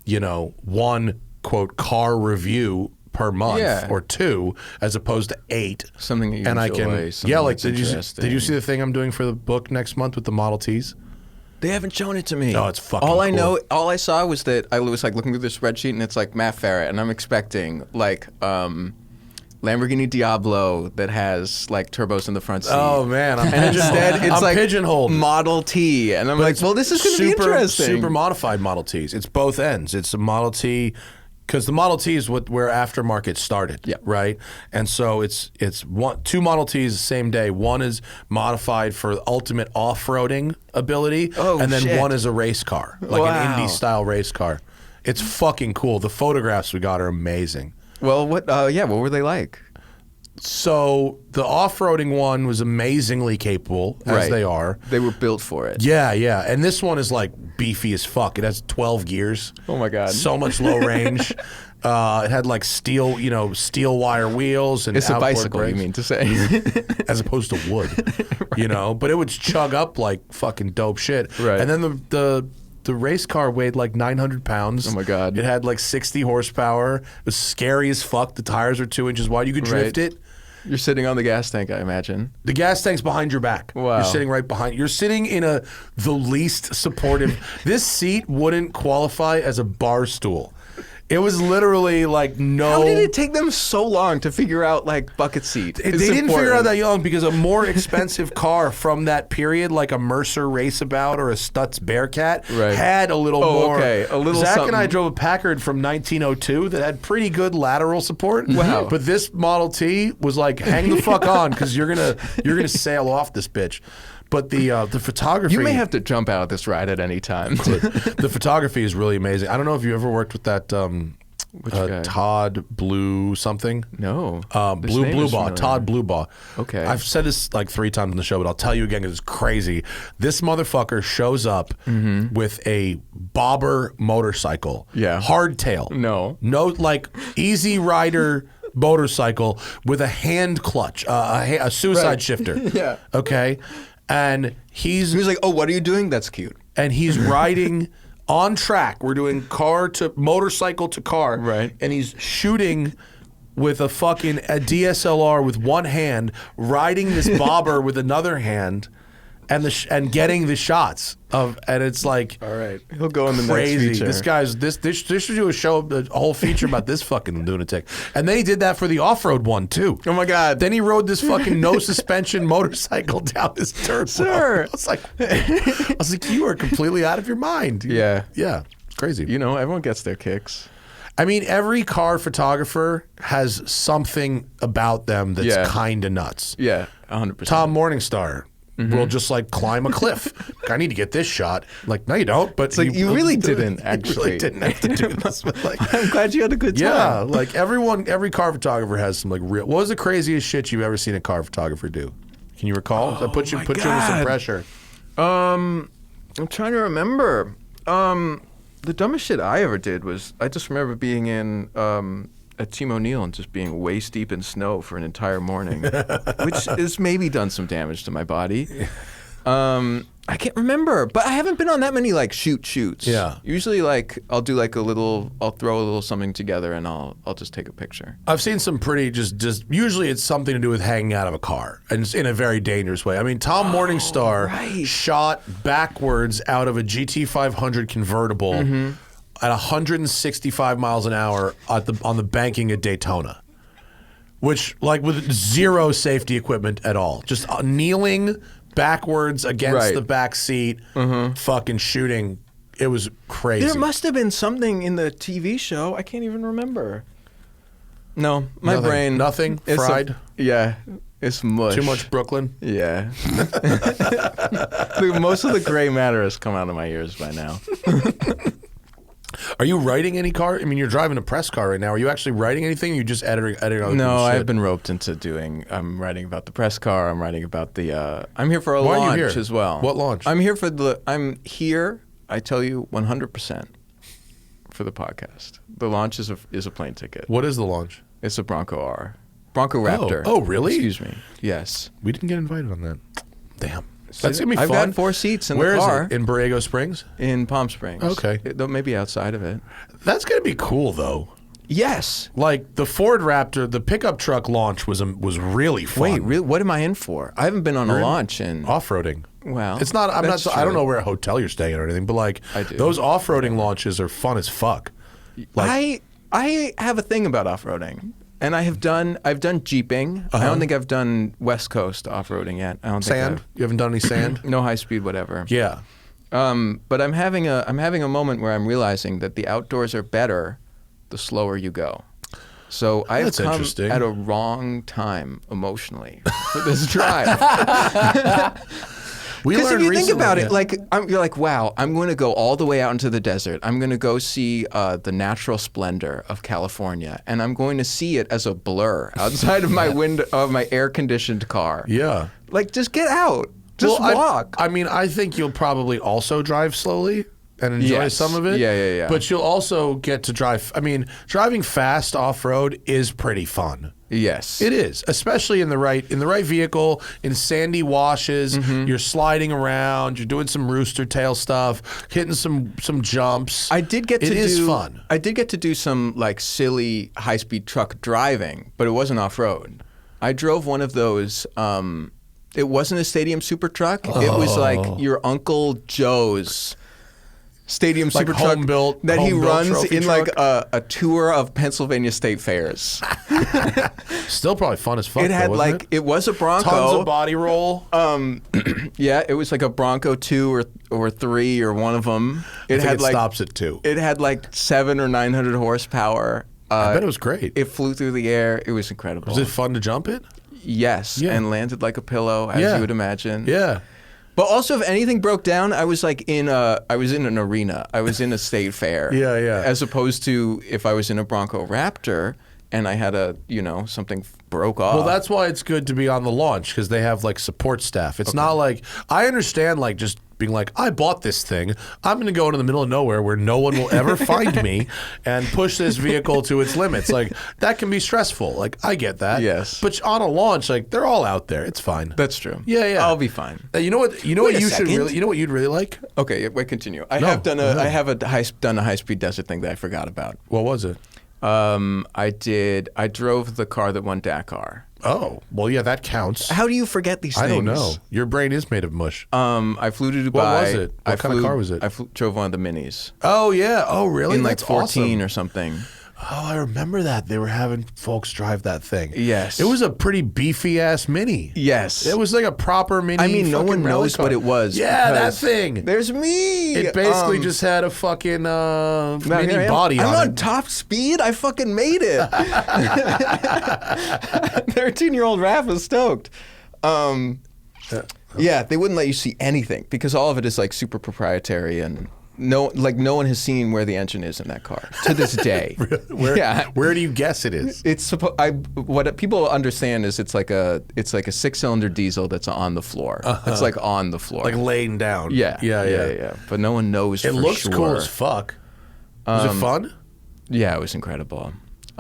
one quote car review per month Yeah. or 2 as opposed to 8. Something that you and enjoy, I can something like that's interesting. did you see the thing I'm doing for the book next month with the Model Ts? They haven't shown it to me. Oh, it's fucking all I cool. know, all I saw was that I was like looking through the spreadsheet and it's like Matt Farrett, and I'm expecting like Lamborghini Diablo that has like turbos in the front seat. Oh man, I'm And instead, it's I'm like pigeonholed. Model T, and I'm like, well, this is going to be interesting. Super modified Model Ts. It's both ends. It's a Model T, because the Model T is where aftermarket started. Yeah. Right. And so it's 2 Model Ts the same day. One is modified for ultimate off-roading ability, Oh, and then shit. one is a race car, like an Wow. Indy style race car. It's fucking cool. The photographs we got are amazing. Well, what were they like? So the off-roading one was amazingly capable, as Right. they are. They were built for it. Yeah, yeah. And this one is like beefy as fuck. It has 12 gears. Oh my God. So much low range. It had like steel wire wheels and It's a outboard bicycle, brakes, you mean to say? as opposed to wood. But it would chug up like fucking dope shit. Right. And then the race car weighed like 900 pounds. Oh my God. It had like 60 horsepower. It was scary as fuck. The tires were 2 inches wide. You could drift Right. it. You're sitting on the gas tank, I imagine. The gas tank's behind your back. Wow. You're sitting right behind. You're sitting in the least supportive. This seat wouldn't qualify as a bar stool. It was literally like no. How did it take them so long to figure out like bucket seat? They didn't figure out that young because a more expensive car from that period, like a Mercer Raceabout or a Stutz Bearcat, Right. had a little Oh, more. okay. A little Zach and I something. drove a Packard from 1902 that had pretty good lateral support. Wow. But this Model T was like, hang the fuck on, because you're gonna sail off this bitch. But the photography. You may have to jump out of this ride at any time. The photography is really amazing. I don't know if you ever worked with that Which guy? Todd Blue something. No. Bluebaugh. Todd Bluebaugh. Okay. I've said this like 3 times on the show, but I'll tell you again because it's crazy. This motherfucker shows up with a bobber motorcycle. Yeah. Hardtail. No, like Easy Rider motorcycle with a hand clutch, a suicide shifter. Yeah. Okay. And he was like, "Oh, what are you doing? That's cute." And he's riding on track. We're doing car to motorcycle to car. Right. And he's shooting with a DSLR with one hand, riding this bobber with another hand, and getting the shots of, and it's like, all right, he'll go in the crazy. next feature. This guy's this should do a whole feature about this fucking lunatic. And then he did that for the off-road one too. Oh my God! Then he rode this fucking no suspension motorcycle down this dirt. Sir, I was like, you are completely out of your mind. Yeah, it's crazy. You know, everyone gets their kicks. I mean, every car photographer has something about them that's kind of nuts. Yeah, 100%. Tom Morningstar will just like climb a cliff. I need to get this shot. Like, no, you don't. But it's like you really didn't actually. You really didn't have to do this. But like, I'm glad you had a good time. Yeah, like every car photographer has some like real. What was the craziest shit you've ever seen a car photographer do? Can you recall? I put you under some pressure. I'm trying to remember. The dumbest shit I ever did was I just remember being in at Team O'Neill and just being waist deep in snow for an entire morning, which has maybe done some damage to my body. I can't remember, but I haven't been on that many like shoots. Yeah. Usually like I'll do like I'll throw a little something together and I'll just take a picture. I've seen some pretty just usually it's something to do with hanging out of a car and it's in a very dangerous way. I mean, Tom Morningstar shot backwards out of a GT500 convertible at 165 miles an hour on the banking at Daytona. Which, like, with zero safety equipment at all. Just kneeling backwards against the back seat, fucking shooting. It was crazy. There must have been something in the TV show. I can't even remember. No, my brain. Nothing? Fried? It's mush. Too much Brooklyn? Yeah. Most of the gray matter has come out of my ears by now. Are you writing any car? I mean, you're driving a press car right now. Are you actually writing anything? Or are you just editing other people's shit? I've been roped into I'm writing about the press car. I'm writing about the, I'm here for a launch as well. What launch? I'm here, I tell you 100% for the podcast. The launch is a plane ticket. What is the launch? It's a Bronco Raptor. Oh, really? Excuse me. Yes. We didn't get invited on that. Damn. That's going to be fun. I've got 4 seats in the car. Where is it? In Borrego Springs? In Palm Springs. Okay. Maybe outside of it. That's going to be cool, though. Yes. Like, the Ford Raptor, the pickup truck launch was really fun. Wait, really? What am I in for? I haven't been on a launch in... Off-roading. Well, it's not. I don't know where hotel you're staying at or anything, but like I do. Those off-roading launches are fun as fuck. Like, I have a thing about off-roading, and I've done jeeping. I don't think I've done West Coast off-roading yet. I don't sand. You haven't done any sand? No high speed, whatever. Yeah. But I'm having a moment where I'm realizing that the outdoors are better the slower you go. So I've come at a wrong time emotionally for this drive. Because if you think about it, like you're like, wow, I'm going to go all the way out into the desert. I'm going to go see the natural splendor of California, and I'm going to see it as a blur outside of my window of my air-conditioned car. Yeah, like just get out, just walk. I mean, I think you'll probably also drive slowly and enjoy some of it. Yeah. But you'll also get to drive. I mean, driving fast off road is pretty fun. Yes, it is, especially in the right vehicle, in sandy washes. You're sliding around, you're doing some rooster tail stuff, hitting some jumps. It is fun. I did get to do some like silly high speed truck driving, but it wasn't off road. I drove one of those. It wasn't a Stadium Super Truck. It was like your Uncle Joe's Stadium Super Truck that he runs in like a tour of Pennsylvania State Fairs. Still probably fun as fuck. It had it was a Bronco. Tons of body roll. Yeah, it was like a Bronco 2 or 3 or one of them. It stops at 2. It had like 700 or 900 horsepower. I bet it was great. It flew through the air. It was incredible. Was it fun to jump it? Yes, and landed like a pillow, as you would imagine. Yeah. But also, if anything broke down, I was like in an arena. I was in a state fair. Yeah. As opposed to if I was in a Bronco Raptor and I had something broke off. Well, that's why it's good to be on the launch, because they have like support staff. It's not like, I understand like just being like, I bought this thing, I'm going to go into the middle of nowhere where no one will ever find me and push this vehicle to its limits. Like, that can be stressful. Like, I get that. Yes. But on a launch, like, they're all out there. It's fine. That's true. Yeah. I'll be fine. You know what you know what you'd really like? Okay, wait, continue. I have done a high-speed desert thing that I forgot about. What was it? I drove the car that won Dakar. Oh, well, yeah, that counts. How do you forget these things? I don't know. Your brain is made of mush. I flew to Dubai. What was it? What kind of car was it? I drove one of the minis. Oh, yeah. Oh, really? In like That's 14 awesome. or something. Oh, I remember that. They were having folks drive that thing. Yes. It was a pretty beefy-ass Mini. Yes. It was like a proper Mini. I mean, no one knows car. what it was. Yeah, that thing. There's me. It basically just had a fucking Mini body on it. I'm on top speed. I fucking made it. 13-year-old Raph is stoked. Yeah, they wouldn't let you see anything because all of it is like super proprietary and no one has seen where the engine is in that car to this day. Where do you guess it is? It's what people understand is it's like a 6-cylinder diesel that's on the floor. It's like on the floor, like laying down. Yeah. But no one knows. It for looks sure. cool as fuck. Was it fun? Yeah, it was incredible.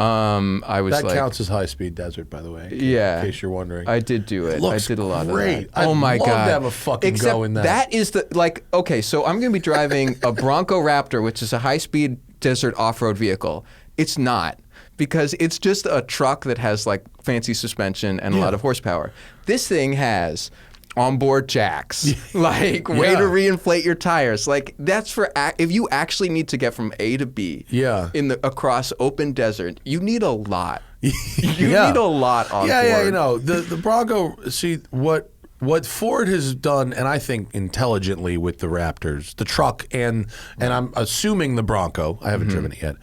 I was that counts as high-speed desert, by the way. Yeah, in case you're wondering. I did do it. Looks I did a lot great. of that. Oh my I'd god! love to have a fucking go in that. That is okay. So I'm going to be driving a Bronco Raptor, which is a high-speed desert off-road vehicle. It's not, because it's just a truck that has like fancy suspension and a lot of horsepower. This thing has onboard jacks, way to reinflate your tires. Like that's for if you actually need to get from A to B. Across open desert, you need a lot. You need a lot on board. Yeah. You know the Bronco. See what Ford has done, and I think intelligently with the Raptors, the truck, and I'm assuming the Bronco. I haven't driven it yet.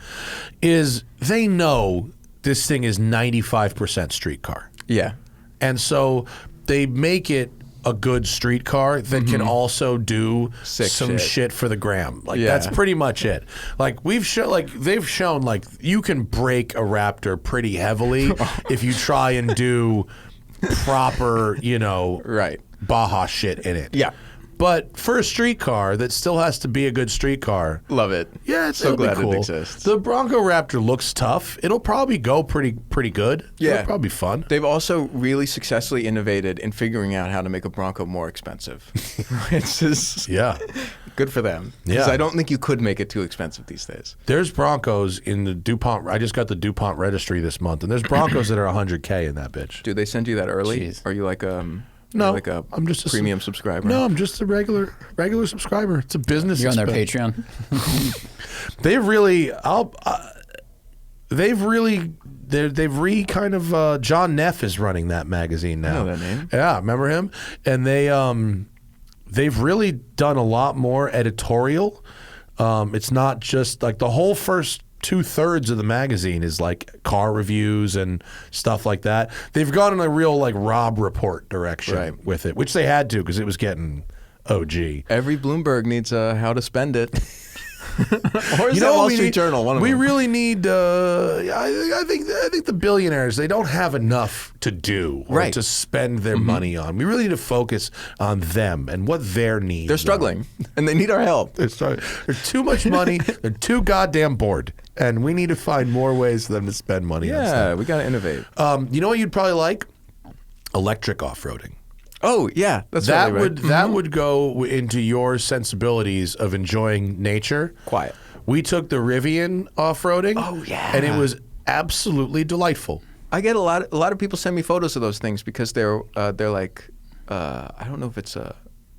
Is they know this thing is 95% street car. Yeah, and so they make it a good street car that can also do some shit for the gram. Like that's pretty much it. Like they've shown like you can break a Raptor pretty heavily if you try and do proper, Baja shit in it. Yeah. But for a street car that still has to be a good street car. Love it. Yeah, so glad cool. it exists. The Bronco Raptor looks tough. It'll probably go pretty good. Yeah. It'll probably be fun. They've also really successfully innovated in figuring out how to make a Bronco more expensive. It's just good for them. Because I don't think you could make it too expensive these days. There's Broncos in the DuPont. I just got the DuPont registry this month, and there's Broncos that are $100K in that bitch. Do they send you that early? Jeez. Are you like No, like I'm just a premium subscriber? No, I'm just a regular subscriber. It's a business. You're on their expense. Patreon. They've kind of John Neff is running that magazine now. I know that name. Yeah, remember him? And they've really done a lot more editorial. It's not just like the whole first 2/3 of the magazine is like car reviews and stuff like that. They've gone in a real like Rob Report direction with it, which they had to because it was getting OG. Every Bloomberg needs how to spend it. Or is that Wall Street Journal? One of them. We really need. I think the billionaires, they don't have enough to do or to spend their money on. We really need to focus on them and what their needs. They're struggling, and they need our help. There's too much money. They're too goddamn bored, and we need to find more ways for them to spend money on stuff. Yeah, we got to innovate. You know what you'd probably like? Electric off-roading. Oh yeah, that would go into your sensibilities of enjoying nature. Quiet. We took the Rivian off-roading. Oh yeah, and it was absolutely delightful. I get a lot of people send me photos of those things because they're like I don't know if it's a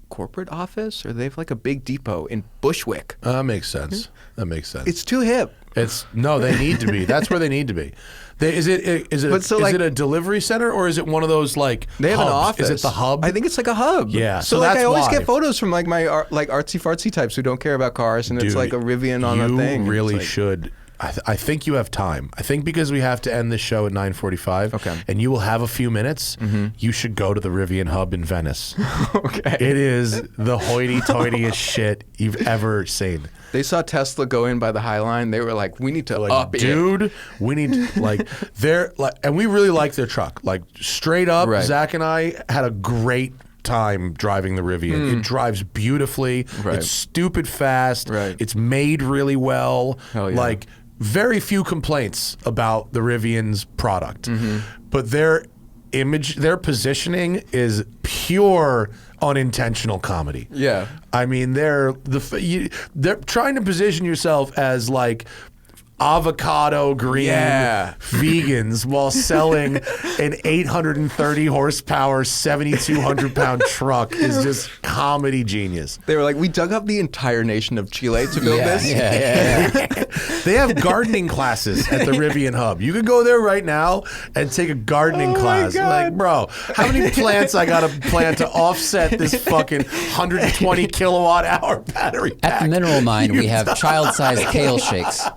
corporate office or they have like a big depot in Bushwick. That makes sense. That makes sense. It's too hip. They need to be. That's where they need to be. Is it a delivery center or is it one of those like they have hubs? An office? Is it the hub? I think it's like a hub. Yeah. So like I always get photos from like my like artsy fartsy types who don't care about cars, and it's like a Rivian on a thing. You really should I think you have time. I think because we have to end this show at 9:45, okay, and you will have a few minutes, you should go to the Rivian Hub in Venice. Okay. It is the hoity-toityest shit you've ever seen. They saw Tesla go in by the High Line. They were like, we need to up it. Dude, we need, like, and we really like their truck. Like, straight up, Right. Zach and I had a great time driving the Rivian. It drives beautifully. Right. It's stupid fast. Right. It's made really well. Hell yeah. Like, very few complaints about the Rivian's product. But their image, their positioning is pure unintentional comedy. Yeah. I mean, they're trying to position yourself as like avocado green vegans while selling an 830 horsepower 7,200 pound truck is just comedy genius. They were like, we dug up the entire nation of Chile to build this. Yeah. They have gardening classes at the Rivian Hub. You can go there right now and take a gardening class. Like, bro, how many plants I got to plant to offset this fucking 120 kilowatt hour battery pack? At the mineral mine, we have child-sized kale shakes.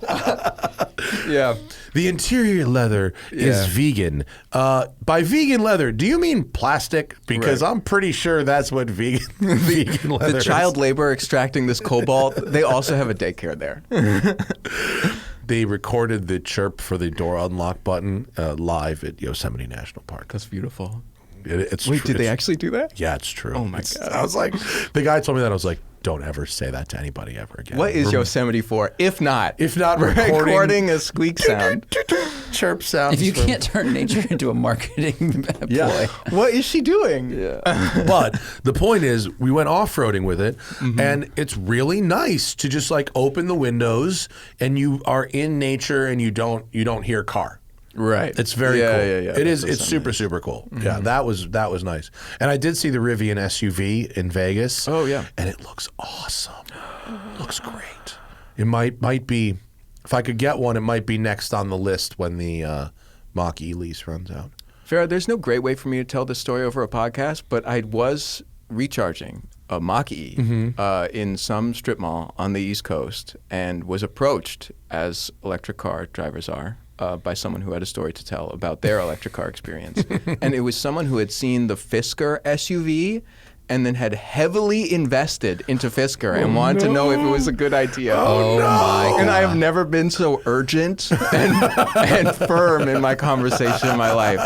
Yeah. The interior leather is vegan. By vegan leather, do you mean plastic? Because I'm pretty sure that's what vegan leather The child labor extracting this cobalt, they also have a daycare there. They recorded the chirp for the door unlock button live at Yosemite National Park. That's beautiful. It's Wait, true. did they actually do that? Yeah, it's true. Oh my God. I was like, the guy told me that. I was like, don't ever say that to anybody ever again. What is Yosemite for? If not recording a squeak sound. chirp sounds. If you can't turn nature into a marketing ploy. What is she doing? But the point is, we went off-roading with it, and it's really nice to just like open the windows and you are in nature and you don't hear car. Right. It's very cool. Yeah. It is. It's super, super cool. Yeah, that was nice. And I did see the Rivian SUV in Vegas. Oh, yeah. And it looks awesome. Looks great. It might be, if I could get one, it might be next on the list when the Mach-E lease runs out. Farrah, there's no great way for me to tell this story over a podcast, but I was recharging a Mach-E in some strip mall on the East Coast and was approached, as electric car drivers are, by someone who had a story to tell about their electric car experience. And it was someone who had seen the Fisker SUV and then had heavily invested into Fisker and wanted to know if it was a good idea. Oh, my God. And I have never been so urgent and firm in my conversation in my life.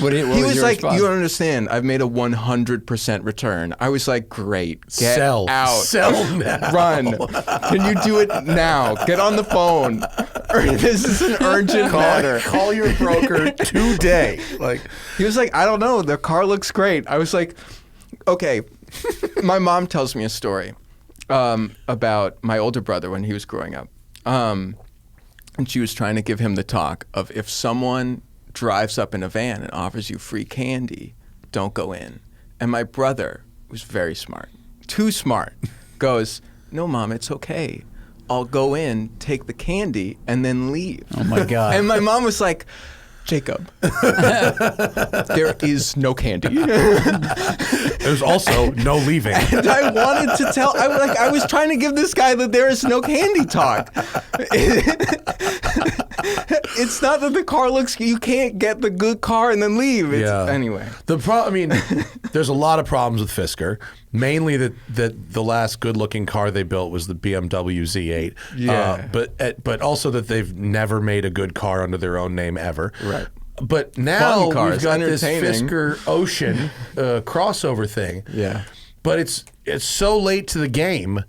What He was was your like, response? you don't understand. I've made a 100% return. I was like, great. Get Sell. out. Sell now. Run. Can you do it now? Get on the phone. This is an urgent matter. Call your broker today. Like, He was like, I don't know. The car looks great. I was like, okay. My mom tells me a story about my older brother when he was growing up. And she was trying to give him the talk of if someone drives up in a van and offers you free candy, don't go in. And my brother was very smart, too smart, goes, no, Mom, it's okay. I'll go in, take the candy, and then leave. Oh, my God. And my mom was like, Jacob, there is no candy. there's also no leaving. And I wanted to tell, I was trying to give this guy that there is no candy talk. It's not that the car looks, you can't get the good car and then leave. Anyway. There's a lot of problems with Fisker. Mainly that the last good-looking car they built was the BMW Z8. Yeah. But also that they've never made a good car under their own name ever. Right. But now Fun cars, we've got this entertaining. Fisker Ocean crossover thing. Yeah. But it's so late to the game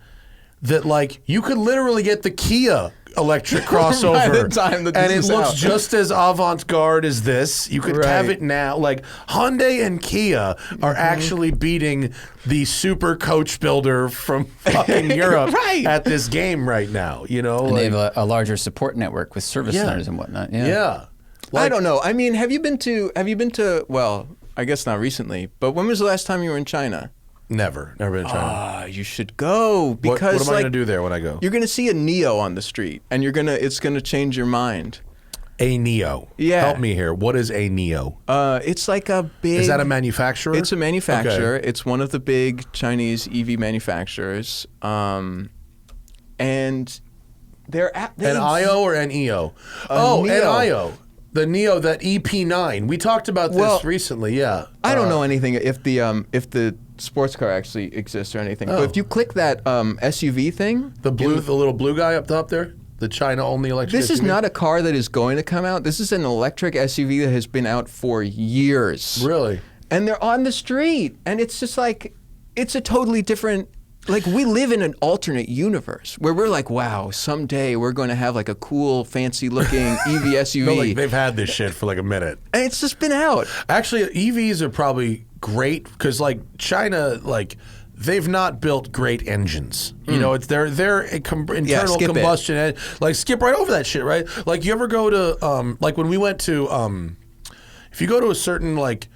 that like you could literally get the Kia electric crossover By the time that this and it is looks out. just as avant-garde as this. You could have Right. it now. Like Hyundai and Kia are actually beating the super coach builder from fucking Europe Right. at this game right now. You know, And they like, have a larger support network with service centers and whatnot. yeah. I don't know. I mean, have you been to, well, I guess not recently, but when was the last time you were in China? Never been in China. You should go because what am I going to do there when I go? You're going to see a Neo on the street and it's going to change your mind. A Neo. Yeah. Help me here. What is a Neo? It's like a big... Is that a manufacturer? It's a manufacturer. Okay. It's one of the big Chinese EV manufacturers. And NIO or NEO? NIO. The Neo, that EP9. We talked about this recently. Yeah. I don't know anything if the sports car actually exists or anything. But if you click that SUV thing, the little blue guy up top there, the China only electric. This SUV? is not a car that is going to come out. This is an electric SUV that has been out for years. Really? And they're on the street, and it's just like it's a totally different. Like, we live in an alternate universe where we're like, wow, someday we're going to have like a cool, fancy-looking EV SUV. No, like, they've had this shit for like a minute. And it's just been out. Actually, EVs are probably great because, like, China, like, they've not built great engines. You know, it's their internal combustion. Like, skip right over that shit, right? Like, you ever go to, like, when we went to, if you go to a certain, like,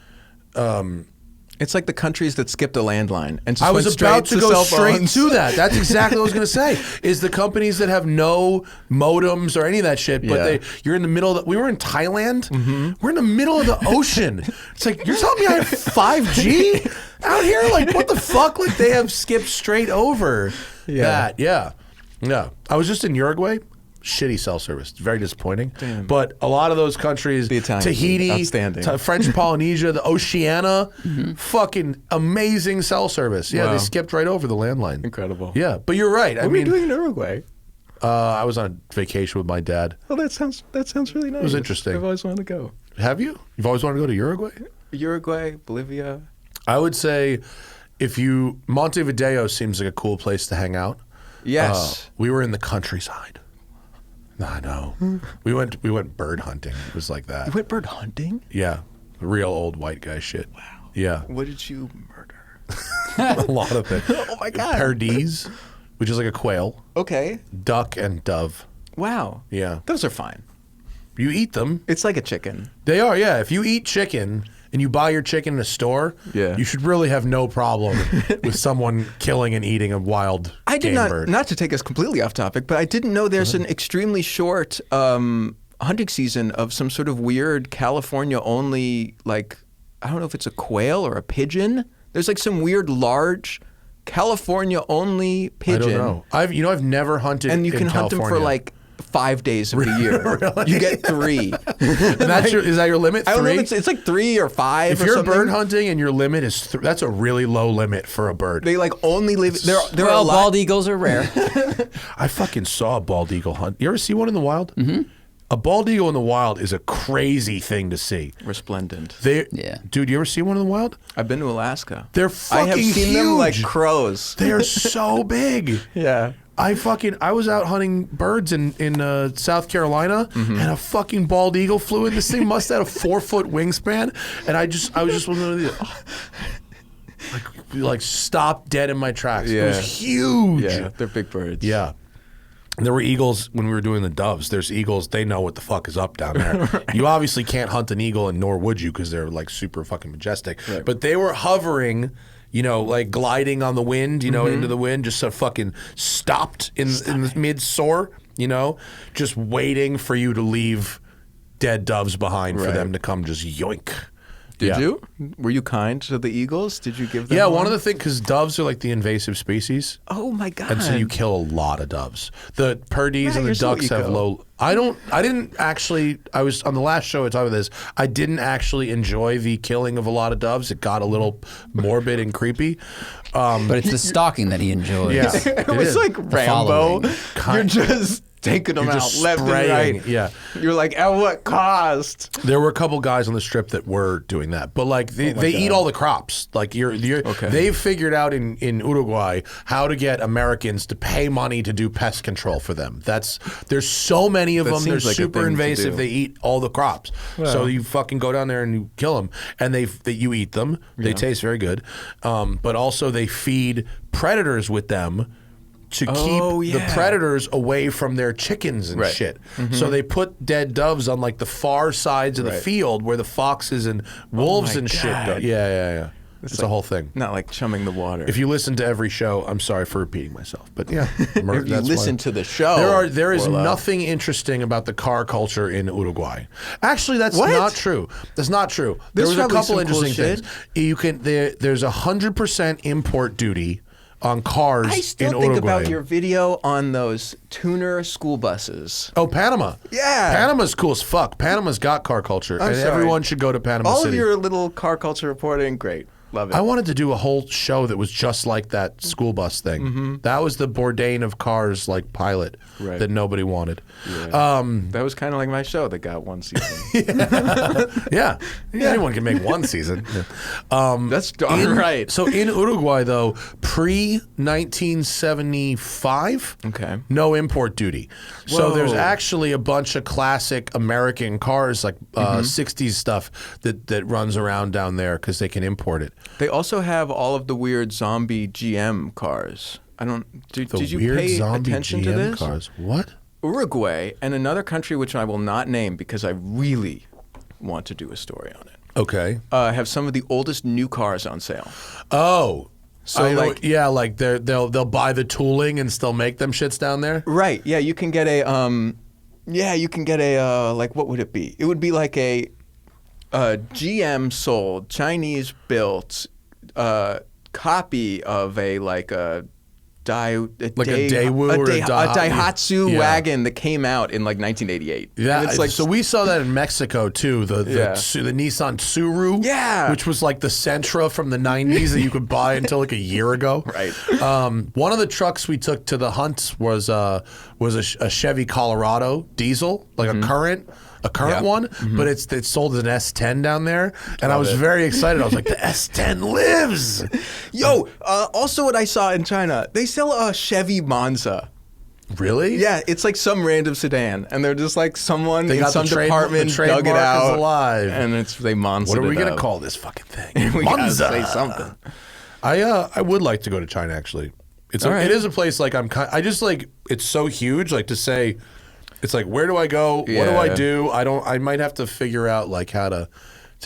it's like the countries that skipped a landline and just I was went about to go straight to that. That's exactly exactly what I was going to say. Is the companies that have no modems or any of that shit, but you're in the middle of we were in Thailand. We're in the middle of the ocean. It's like, you're telling me I have 5G out here? Like, what the fuck? Like, they have skipped straight over that. Yeah. I was just in Uruguay. Shitty cell service. Very disappointing. Damn. But a lot of those countries, Tahiti, French Polynesia, the Oceania, fucking amazing cell service. Yeah, they skipped right over the landline. Incredible. Yeah, but you're right. What were you doing in Uruguay? I was on vacation with my dad. Oh, that sounds really nice. It was interesting. I've always wanted to go. Have you? You've always wanted to go to Uruguay? Uruguay, Bolivia. I would say Montevideo seems like a cool place to hang out. Yes. We were in the countryside. I know. We went bird hunting. It was like that. You went bird hunting? Yeah. Real old white guy shit. Wow. Yeah. What did you murder? A lot of it. Oh my God. Perdiz, which is like a quail. Okay. Duck and dove. Wow. Yeah. Those are fine. You eat them. It's like a chicken. They are, yeah. If you eat chicken and you buy your chicken in a store, you should really have no problem with someone killing and eating a wild game bird. Not to take us completely off topic, but I didn't know there's an extremely short hunting season of some sort of weird California-only, like, I don't know if it's a quail or a pigeon. There's like some weird large California-only pigeon. I don't know. I've never hunted in California. And you can hunt them for like 5 days of the year. Really? You get 3. And is that your limit? 3? I don't know if it's like 3 or 5 if or you're something. bird hunting and your limit is that's a really low limit for a bird. They like only live. They're bald eagles are rare. I fucking saw a bald eagle hunt. You ever see one in the wild? Mm-hmm. A bald eagle in the wild is a crazy thing to see. Resplendent. Dude, you ever see one in the wild? I've been to Alaska. They're fucking I have seen huge. them like crows. They are so big. Yeah. I was out hunting birds in South Carolina, and a fucking bald eagle flew in. This thing must have had a 4-foot wingspan, and I was just one of the like stopped dead in my tracks. Yeah. It was huge. Yeah, they're big birds. Yeah. There were eagles when we were doing the doves. There's eagles. They know what the fuck is up down there. Right. You obviously can't hunt an eagle, and nor would you, because they're like super fucking majestic. Right. But they were hovering, like gliding on the wind, into the wind, just so fucking stopped in the mid-soar, just waiting for you to leave dead doves behind for them to come just yoink. Did you? Were you kind to the eagles? Did you give them one of the things, because doves are like the invasive species. Oh my God. And so you kill a lot of doves. The perdies and the ducks have low. I was on the last show I talked about this. I didn't actually enjoy the killing of a lot of doves. It got a little morbid and creepy. But it's the stalking that he enjoys. Yeah. It was like Rambo. You're just taking them out left and right. Yeah. You're like, at what cost? There were a couple guys on the strip that were doing that, but like they eat all the crops. Like they've figured out in Uruguay how to get Americans to pay money to do pest control for them. There's so many of them. They're like super invasive. They eat all the crops. Wow. So you fucking go down there and you kill them, and you eat them. They taste very good, but also they feed predators with them to keep the predators away from their chickens and shit. Mm-hmm. So they put dead doves on like the far sides of the field where the foxes and wolves and shit go. Yeah. It's a whole thing. Not like chumming the water. If you listen to every show, I'm sorry for repeating myself, but yeah. If you listen to the show. There is nothing interesting about the car culture in Uruguay. Actually, that's not true. That's not true. There was a couple interesting things. There's 100% import duty on cars I still in think Uruguay. about your video on those tuner school buses. Oh, Panama. Yeah. Panama's cool as fuck. Panama's got car culture. I'm and sorry. everyone should go to Panama All City. of your little car culture reporting, great. Love it. I wanted to do a whole show that was just like that school bus thing. Mm-hmm. That was the Bourdain of cars, like pilot, Right. that nobody wanted. Yeah. That was kind of like my show that got one season. Yeah. Anyone can make one season. That's darn right. So in Uruguay, though, pre-1975, Okay. no import duty. So Whoa. there's actually a bunch of classic American cars, like Mm-hmm. 60s stuff that runs around down there because they can import it. They also have all of the weird zombie GM cars. I don't. Did you Weird pay zombie attention GM to this? cars. What? Uruguay and another country which I will not name because I really want to do a story on it. Okay. Have some of the oldest new cars on sale. Oh. So I like- like they'll buy the tooling and still make them shits down there? Right. Yeah. You can get a. Like what would it be? It would be like a GM sold Chinese built copy of a Daewoo or a Daihatsu Yeah. wagon that came out in like 1988. Yeah, And it's like so we saw that in Mexico too. The Yeah. the Nissan Tsuru, Yeah. which was like the Sentra from the '90s that you could buy until like a year ago. Right. One of the trucks we took to the hunt was a Chevy Colorado diesel, like a current Yeah. one, but it's sold as an S10 down there, and I was very excited. I was like, the S10 lives. Yo, also what I saw in China, they sell a Chevy Monza. Really? Yeah, it's like some random sedan, and they're just like someone They in got some the department trademark dug it is out, alive. and they Monza. What are we going gonna call this fucking thing? We gotta Monza. say something. I would like to go to China actually. All right. It is a place like I just like it's so huge like to say it's like where do I go? What do I Yeah. do? I might have to figure out like how to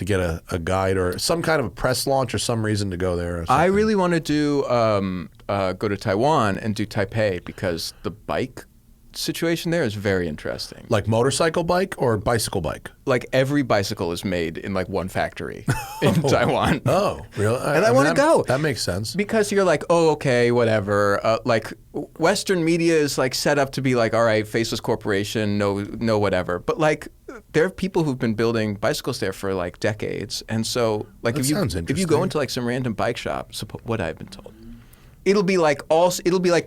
get a guide or some kind of a press launch or some reason to go there. Or I something. really want to do go to Taiwan and do Taipei because the bike situation there is very interesting. Like motorcycle bike or bicycle bike? Like every bicycle is made in like one factory in Taiwan. Oh, really? And I wanna go. That makes sense. Because you're like, oh, okay, whatever. Like Western media is like set up to be like, all right, faceless corporation, no, whatever. But like, there are people who've been building bicycles there for like decades, and so like That sounds if you go interesting. into like some random bike shop, what I've been told, it'll be like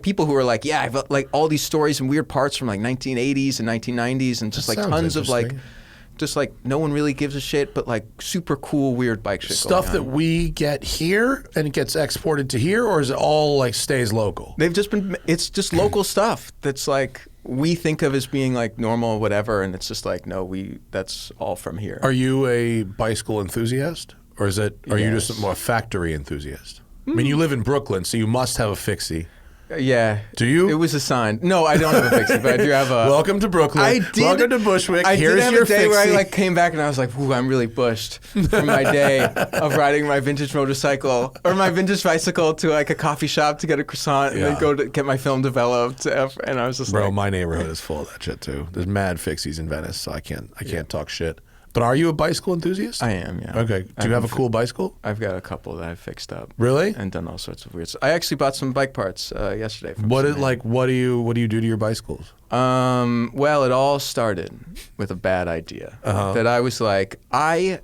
people who are like, yeah, I've like all these stories and weird parts from like 1980s and 1990s, and just That like sounds tons of like. interesting. Just like no one really gives a shit, but like super cool, weird bike shit. Stuff going that on. we get here and it gets exported to here, or is it all like stays local? They've just been. It's just local stuff that's like we think of as being like normal, whatever, and it's just like no, that's all from here. Are you a bicycle enthusiast, or are you Yes. just more a factory enthusiast? I mean, you live in Brooklyn, so you must have a fixie. Yeah. Do you? It was assigned. No, I don't have a fixie, but I do have a. Welcome to Brooklyn. I did. Welcome to Bushwick. I Here's did have your a day where I fixie. like came back and I was like, "Ooh, I'm really bushed from my day of riding my vintage motorcycle or my vintage bicycle to like a coffee shop to get a croissant and Yeah. then go to get my film developed." And I was just Bro, like, my neighborhood is full of that shit too. There's mad fixies in Venice, so I can't talk shit. But are you a bicycle enthusiast? I am. Yeah. Okay. Do you have a cool bicycle? I've got a couple that I've fixed up. Really? And done all sorts of weird stuff. I actually bought some bike parts yesterday. From What some man. do you do to your bicycles? Well, it all started with a bad idea. That I was like, I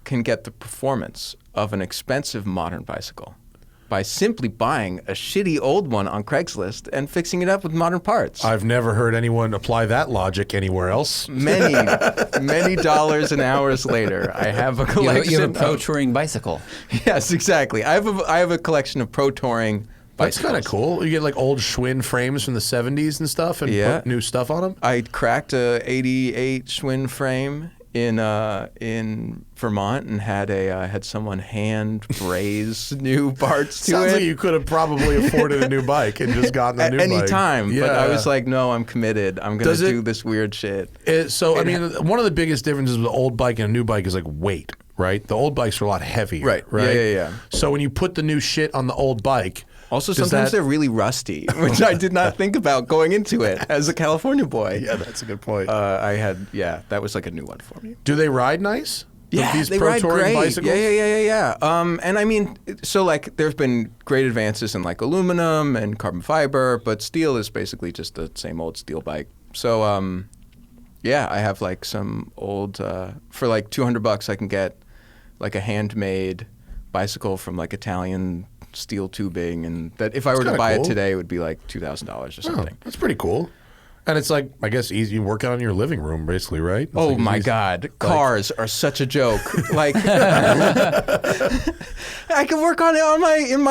can get the performance of an expensive modern bicycle by simply buying a shitty old one on Craigslist and fixing it up with modern parts. I've never heard anyone apply that logic anywhere else. Many dollars and hours later, I have a collection. You have a pro of- touring bicycle. Yes, exactly. I have a collection of pro touring That's kind of bicycles. cool. You get like old Schwinn frames from the 70s and stuff and Yeah. put new stuff on them. I cracked a '88 Schwinn frame in Vermont and had someone hand braze new parts to Sounds it like you could have probably afforded a new bike and just gotten a at new any bike. time. Yeah. But I was like, no, I'm committed. I'm gonna Does it- do this weird shit. I mean, one of the biggest differences with an old bike and a new bike is like weight, right? The old bikes are a lot heavier, Right. right? Yeah. So when you put the new shit on the old bike, Also, does sometimes that- they're really rusty, which I did not think about going into it as a California boy. yeah, that's a good point. That was like a new one for me. Do they ride nice? Yeah, these they pro ride touring great. bicycles? Yeah. And I mean, so like there's been great advances in like aluminum and carbon fiber, but steel is basically just the same old steel bike. So yeah, I have like some old for like $200 I can get like a handmade bicycle from like Italian steel tubing, and that if I were to buy it today, it would be like $2,000 or something. That's pretty cool. And it's like, I guess, easy. You work out in your living room, basically, right? It's Oh like my God, cars are such a joke. Like, I can work on it in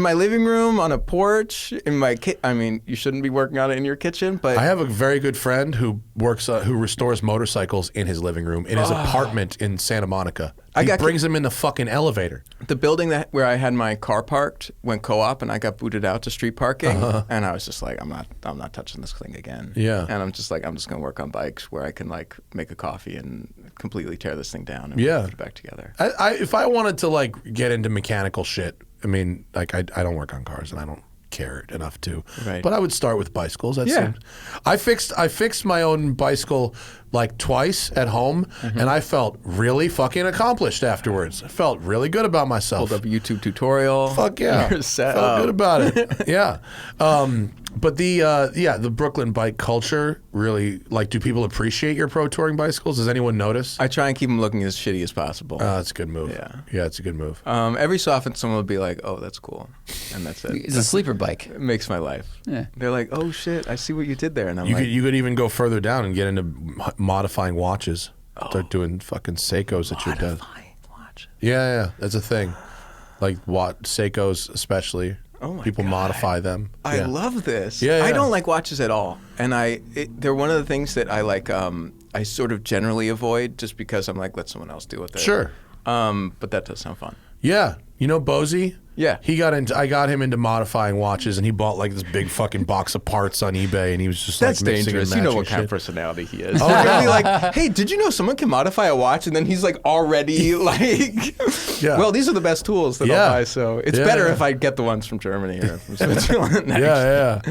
my living room, on a porch, in my I mean, you shouldn't be working on it in your kitchen, but I have a very good friend who works, who restores motorcycles in his living room in his apartment in Santa Monica. He brings them in the fucking elevator. The building where I had my car parked went co-op, and I got booted out to street parking, and I was just like, I'm not touching this thing again. Yeah. And I'm just gonna work on bikes where I can like make a coffee and completely tear this thing down and put it back together. If I wanted to like get into mechanical shit, I mean, like I don't work on cars and I don't care enough to. Right. But I would start with bicycles. I fixed my own bicycle like twice at home, and I felt really fucking accomplished afterwards. I felt really good about myself. Pulled up a YouTube tutorial. Fuck yeah. You're set Felt up. good about it. Yeah. But the Brooklyn bike culture really, like, do people appreciate your pro touring bicycles? Does anyone notice? I try and keep them looking as shitty as possible. That's a good move. Yeah, it's a good move. Every so often, someone will be like, "Oh, that's cool," and that's it. It's a sleeper bike. It makes my life. Yeah. They're like, "Oh shit, I see what you did there," and I'm like, You could even go further down and get into modifying watches. Start doing fucking Seikos at your death. "Watch." Yeah, that's a thing. Like Seikos especially. Oh my People God. modify them. I Yeah. love this. Yeah. I don't like watches at all, and they're one of the things that I like. I sort of generally avoid just because I'm like, let someone else deal with it. Sure. But that does sound fun. Yeah. You know Bozy? Yeah. I got him into modifying watches, and he bought like this big fucking box of parts on eBay, and he was just That's like mixing dangerous. and You know matching what kind of shit. personality he is. Oh, He's yeah. gonna be like, hey, did you know someone can modify a watch? And then he's like already like, Yeah. well, these are the best tools that Yeah. I'll buy. So it's Yeah, better yeah. if I get the ones from Germany or from Switzerland. Yeah.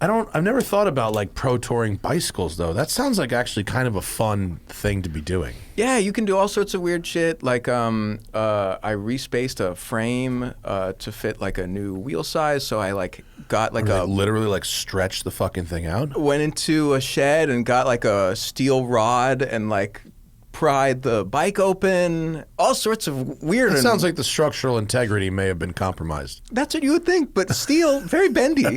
I've never thought about like pro touring bicycles though. That sounds like actually kind of a fun thing to be doing. Yeah, you can do all sorts of weird shit. Like I respaced a frame to fit like a new wheel size. So I like got like Literally like stretch the fucking thing out. went into a shed and got like a steel rod and like pried the bike open. All sorts of weird. It and- sounds like the structural integrity may have been compromised. That's what you would think, but steel, very bendy.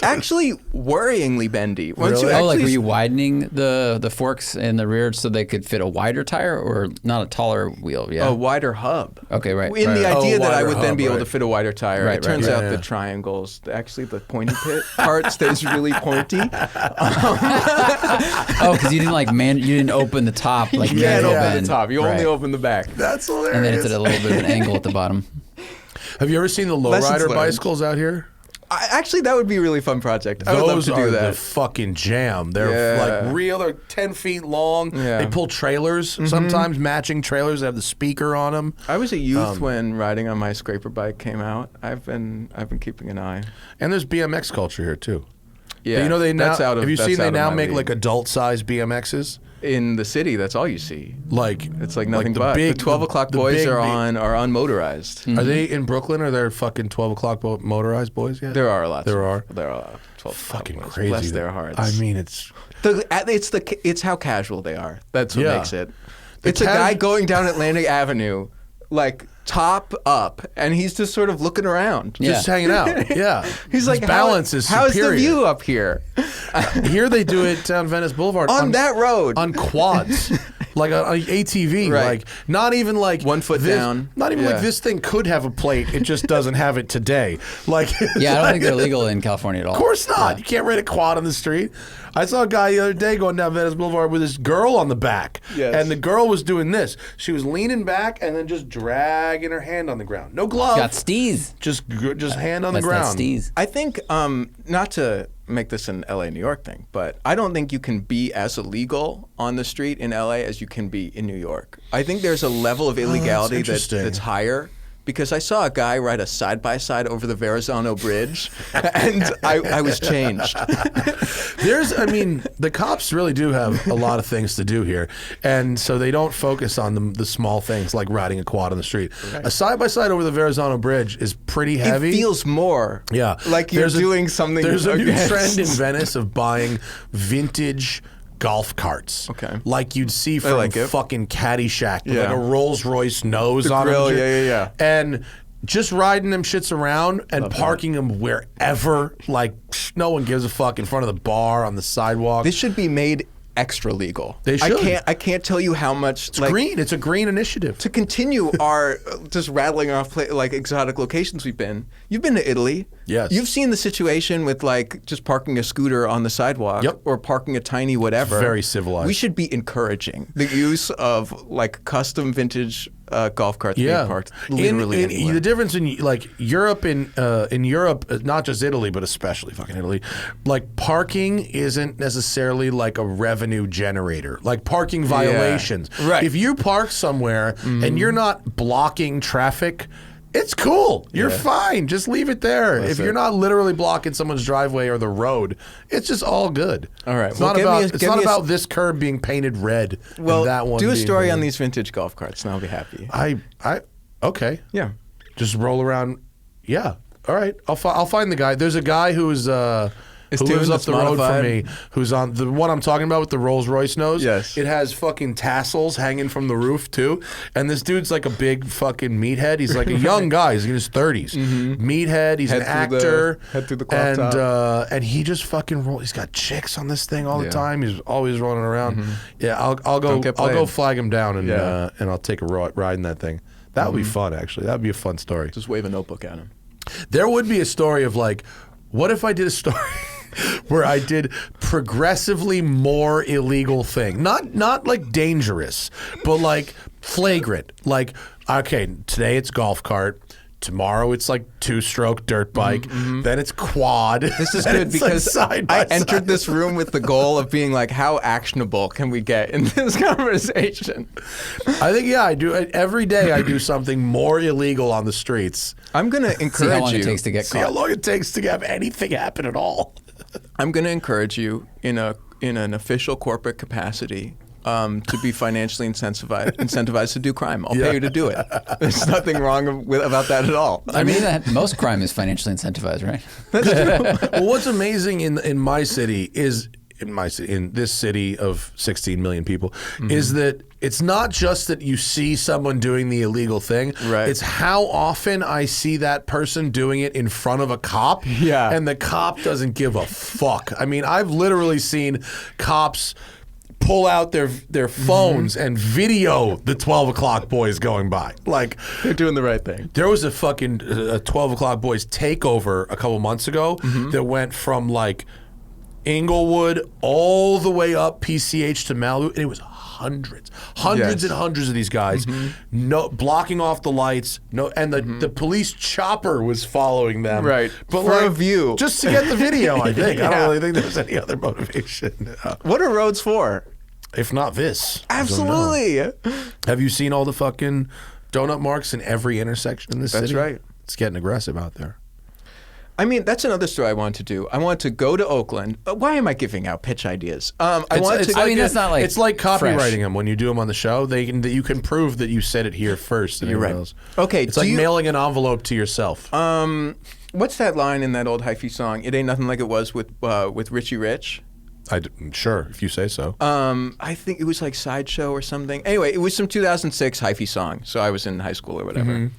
Actually, worryingly bendy. Once Really? you Oh, like actually were you widening the forks in the rear so they could fit a wider tire or not a taller wheel? Yeah. a wider hub. Okay, right. In the Right. idea that I wider would then hub, be able right. to fit a wider tire. Right, It turns right. out Yeah, the yeah. triangles, actually the pointy part stays really pointy. Oh, because you didn't you didn't open the top like You can't manual open bend. the top. You only Right. open the back. That's hilarious. And then it's at a little bit of an angle at the bottom. Have you ever seen the Lessons lowrider learned. bicycles out here? Actually, that would be a really fun project. I would love Those to do are the that. fucking jam. They're Yeah. like real. They're 10 feet long. Yeah. They pull trailers, sometimes matching trailers that have the speaker on them. I was a youth when riding on my scraper bike came out. I've been keeping an eye. And there's BMX culture here too. Yeah, You know they now. that's out of, have you that's seen they out of now my make league. like adult-sized BMXs? In the city, that's all you see. Like It's like nothing the but big- the 12 o'clock the boys big are beat. unmotorized. Are they in Brooklyn? Are there fucking 12 o'clock motorized boys yet? There are a lot. There are. There are a lot. 12 Fucking o'clock boys. crazy. Bless their hearts. I mean, it's It's how casual they are. That's what Yeah. makes it. The It's a guy going down Atlantic Avenue, like top up, and he's just sort of looking around. Yeah. just hanging out. Yeah. He's His like, balance is how's superior. the view up here? Here they do it down Venice Boulevard On that road. on quads, like on ATV, Right. like not even like 1 foot this- down. Not even Yeah. like this thing could have a plate, it just doesn't have it today. Like, Yeah, I don't think they're legal in California at all. Of course not. You can't ride a quad on the street. I saw a guy the other day going down Venice Boulevard with this girl on the back, Yes. and the girl was doing this. She was leaning back and then just dragging her hand on the ground. No glove. Got steez. Just hand on the That's ground. that steez. I think, not to make this an LA, New York thing, but I don't think you can be as illegal on the street in LA as you can be in New York. I think there's a level of illegality interesting. that's higher because I saw a guy ride a side-by-side over the Verrazano Bridge, and I was changed. The cops really do have a lot of things to do here, and so they don't focus on the small things like riding a quad on the street. Right. A side-by-side over the Verrazano Bridge is pretty heavy. It feels more like you're doing something. There's a new trend in Venice of buying vintage golf carts, like you'd see from fucking Caddyshack, with like a Rolls Royce nose on grill, them, and just riding them shits around and parking them wherever, like no one gives a fuck, in front of the bar, on the sidewalk. This should be made extra legal. They should. I can't tell you how much. It's green. It's a green initiative. To continue our just rattling off like exotic locations we've been. You've been to Italy. Yes. You've seen the situation with like just parking a scooter on the sidewalk or parking a tiny whatever. Very civilized. We should be encouraging the use of like custom vintage golf carts being parked literally anywhere. The difference in like Europe, in Europe, not just Italy, but especially fucking Italy, like parking isn't necessarily like a revenue generator. Like parking violations. Right. If you park somewhere and you're not blocking traffic, it's cool. You're fine. Just leave it there. If you're not literally blocking someone's driveway or the road, it's just all good. All right. It's not about this curb being painted red. Well, and that one do a being story red. on these vintage golf carts, and I'll be happy. Okay. Yeah. Just roll around. Yeah. All right. I'll find the guy. There's a guy who's who lives up the road from me, who's on the one I'm talking about with the Rolls Royce nose. Yes. It has fucking tassels hanging from the roof too. And this dude's like a big fucking meathead. He's like a young guy. He's in his 30s. Meathead. He's an actor. Head through the crop top. And he just fucking rolls. He's got chicks on this thing all the time. He's always rolling around. Yeah, I'll go flag him down and I'll take a ride in that thing. That would be fun, actually. That would be a fun story. Just wave a notebook at him. There would be a story of like, what if I did a story where I did progressively more illegal thing? Not like dangerous, but like flagrant. Like, okay, today it's golf cart. Tomorrow it's like two-stroke dirt bike. Then it's quad. This is good because like I entered this room with the goal of being like, how actionable can we get in this conversation? I think, I do. Every day I do something more illegal on the streets. I'm going to encourage you. See how long it takes to get caught. See how long it takes to have anything happen at all. I'm going to encourage you in an official corporate capacity to be financially incentivized to do crime. I'll pay you to do it. There's nothing wrong about that at all. I mean, most crime is financially incentivized, right? Well, what's amazing in my city is, in this city of 16 million people, is that it's not just that you see someone doing the illegal thing. Right. It's how often I see that person doing it in front of a cop. Yeah. And the cop doesn't give a fuck. I mean, I've literally seen cops pull out their phones and video the 12 o'clock boys going by. Like, they're doing the right thing. There was a fucking 12 o'clock boys takeover a couple months ago that went from like Inglewood all the way up PCH to Malibu, and it was hundreds and hundreds of these guys, no blocking off the lights, and the police chopper was following them, right? But for a view, just to get the video. I think I don't really think there's any other motivation. What are roads for? If not this, absolutely. Have you seen all the fucking donut marks in every intersection in this city? That's right. It's getting aggressive out there. I mean, that's another story I want to do. I want to go to Oakland. Why am I giving out pitch ideas? That's not like it's like copywriting fresh. them when you do them on the show. You can prove that you said it here first. And You're right. Else. Okay, it's like mailing an envelope to yourself. What's that line in that old hyphy song? It ain't nothing like it was with Richie Rich. Sure, if you say so. I think it was like Sideshow or something. Anyway, it was some 2006 hyphy song. So I was in high school or whatever.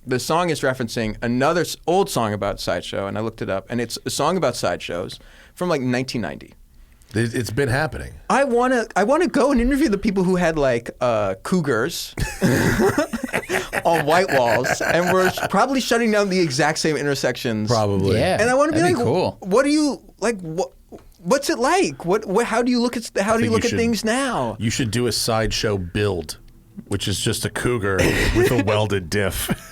The song is referencing another old song about Sideshow, and I looked it up, and it's a song about sideshows from like 1990. It's been happening. I want to go and interview the people who had like cougars on white walls, and we're probably shutting down the exact same intersections. Probably. Yeah. And I want to be like, cool. What do you like? What's it like? How do you look at things now? You should do a sideshow build, which is just a cougar with a welded diff.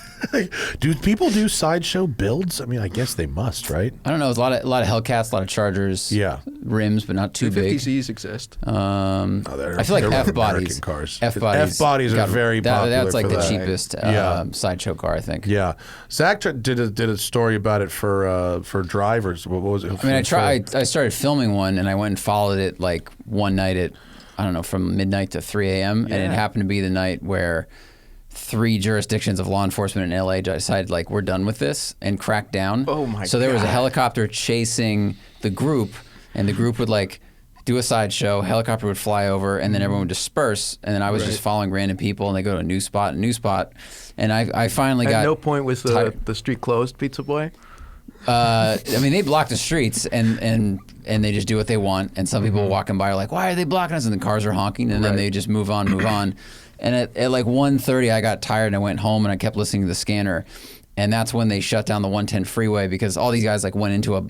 Do people do sideshow builds? I mean, I guess they must, right? I don't know. It's a lot of Hellcats, a lot of Chargers. Yeah. Rims, but not too big. 350Zs exist. I feel like F bodies. Cars. F bodies are very popular. That's like for the that. cheapest sideshow car, I think. Yeah. Zach did a story about it for drivers. What was it? I mean, I started filming one, and I went and followed it like one night at, I don't know, from midnight to 3 a.m. And it happened to be the night where 3 jurisdictions of law enforcement in LA decided, like, we're done with this, and cracked down. Oh my God. So there was a helicopter chasing the group, and the group would like do a sideshow, helicopter would fly over, and then everyone would disperse, and then I was just following random people, and they go to a new spot, and I finally got... At no point was the street closed, Pizza Boy? I mean, they block the streets, and they just do what they want, and some people walking by are like, why are they blocking us? And the cars are honking, and then they just move on. And at like 1:30, I got tired, and I went home, and I kept listening to the scanner. And that's when they shut down the 110 freeway, because all these guys like went into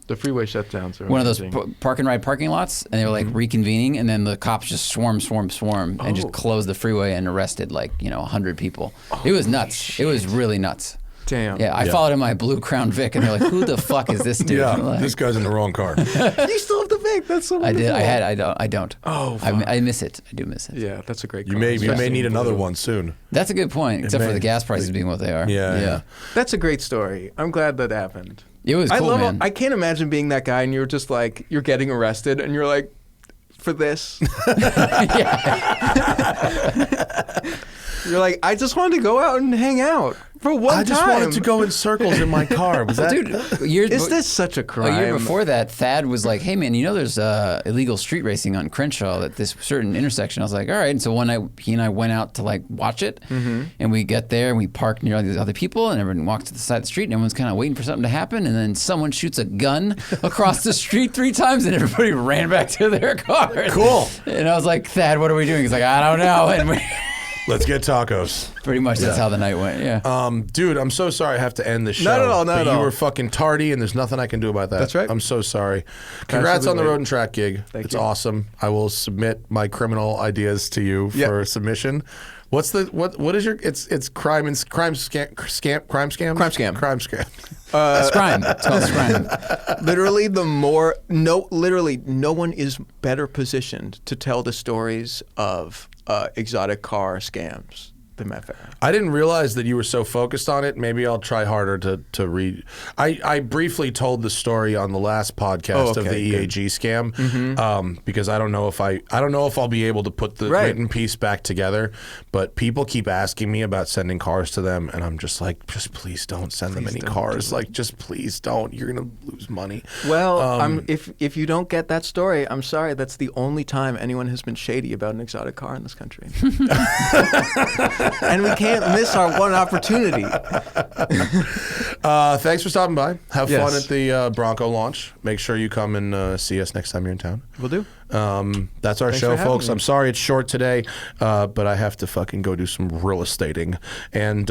the freeway shutdowns are one of those park and ride parking lots, and they were like reconvening, and then the cops just swarm, and just closed the freeway and arrested 100 people. It was nuts. Shit. It was really nuts. Damn. Yeah, I followed in my blue Crown Vic, and they're like, "Who the fuck is this dude?" Yeah, like, this guy's in the wrong car. You still have the Vic. That's so wonderful. I don't. Oh, I miss it. I do miss it. Yeah, that's a great car. You may need another one soon. That's a good point, except for the gas prices being what they are. Yeah. That's a great story. I'm glad that happened. It was cool, man. I can't imagine being that guy, and you're just like, you're getting arrested, and you're like, for this. You're like, I just wanted to go out and hang out for one time. I just wanted to go in circles in my car. Was that? Dude, is this such a crime? A year before that, Thad was like, hey, man, there's illegal street racing on Crenshaw at this certain intersection. I was like, all right. And so one night, he and I went out to like watch it. And we get there, and we park near all these other people, and everyone walks to the side of the street, and everyone's kind of waiting for something to happen. And then someone shoots a gun across the street 3 times, and everybody ran back to their cars. Cool. And I was like, Thad, what are we doing? He's like, I don't know. And Let's get tacos. Pretty much that's how the night went, yeah. Dude, I'm so sorry I have to end the show. Not at all, not at all. You were fucking tardy, and there's nothing I can do about that. That's right. I'm so sorry. Congrats on the Road and Track gig. Thank it's you. awesome. I will submit my criminal ideas to you for submission. What's the what is your it's crime scam. It's crime. It's called crime. Literally, no one is better positioned to tell the stories of exotic car scams than Matt Farah. I didn't realize that you were so focused on it. Maybe I'll try harder to read. I briefly told the story on the last podcast of the EAG scam because I don't know if I'll be able to put the written piece back together. But people keep asking me about sending cars to them, and I'm just like, just please don't send them any cars. Like, just please don't. You're gonna lose money. Well, if you don't get that story, I'm sorry. That's the only time anyone has been shady about an exotic car in this country. And we can't miss our one opportunity. Thanks for stopping by. Have fun at the Bronco launch. Make sure you come and see us next time you're in town. Will do. That's our show, folks. I'm sorry it's short today, but I have to fucking go do some real estating. And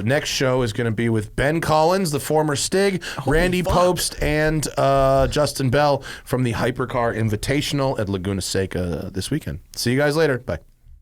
next show is going to be with Ben Collins, the former Stig, Randy Popst, and Justin Bell from the Hypercar Invitational at Laguna Seca this weekend. See you guys later. Bye.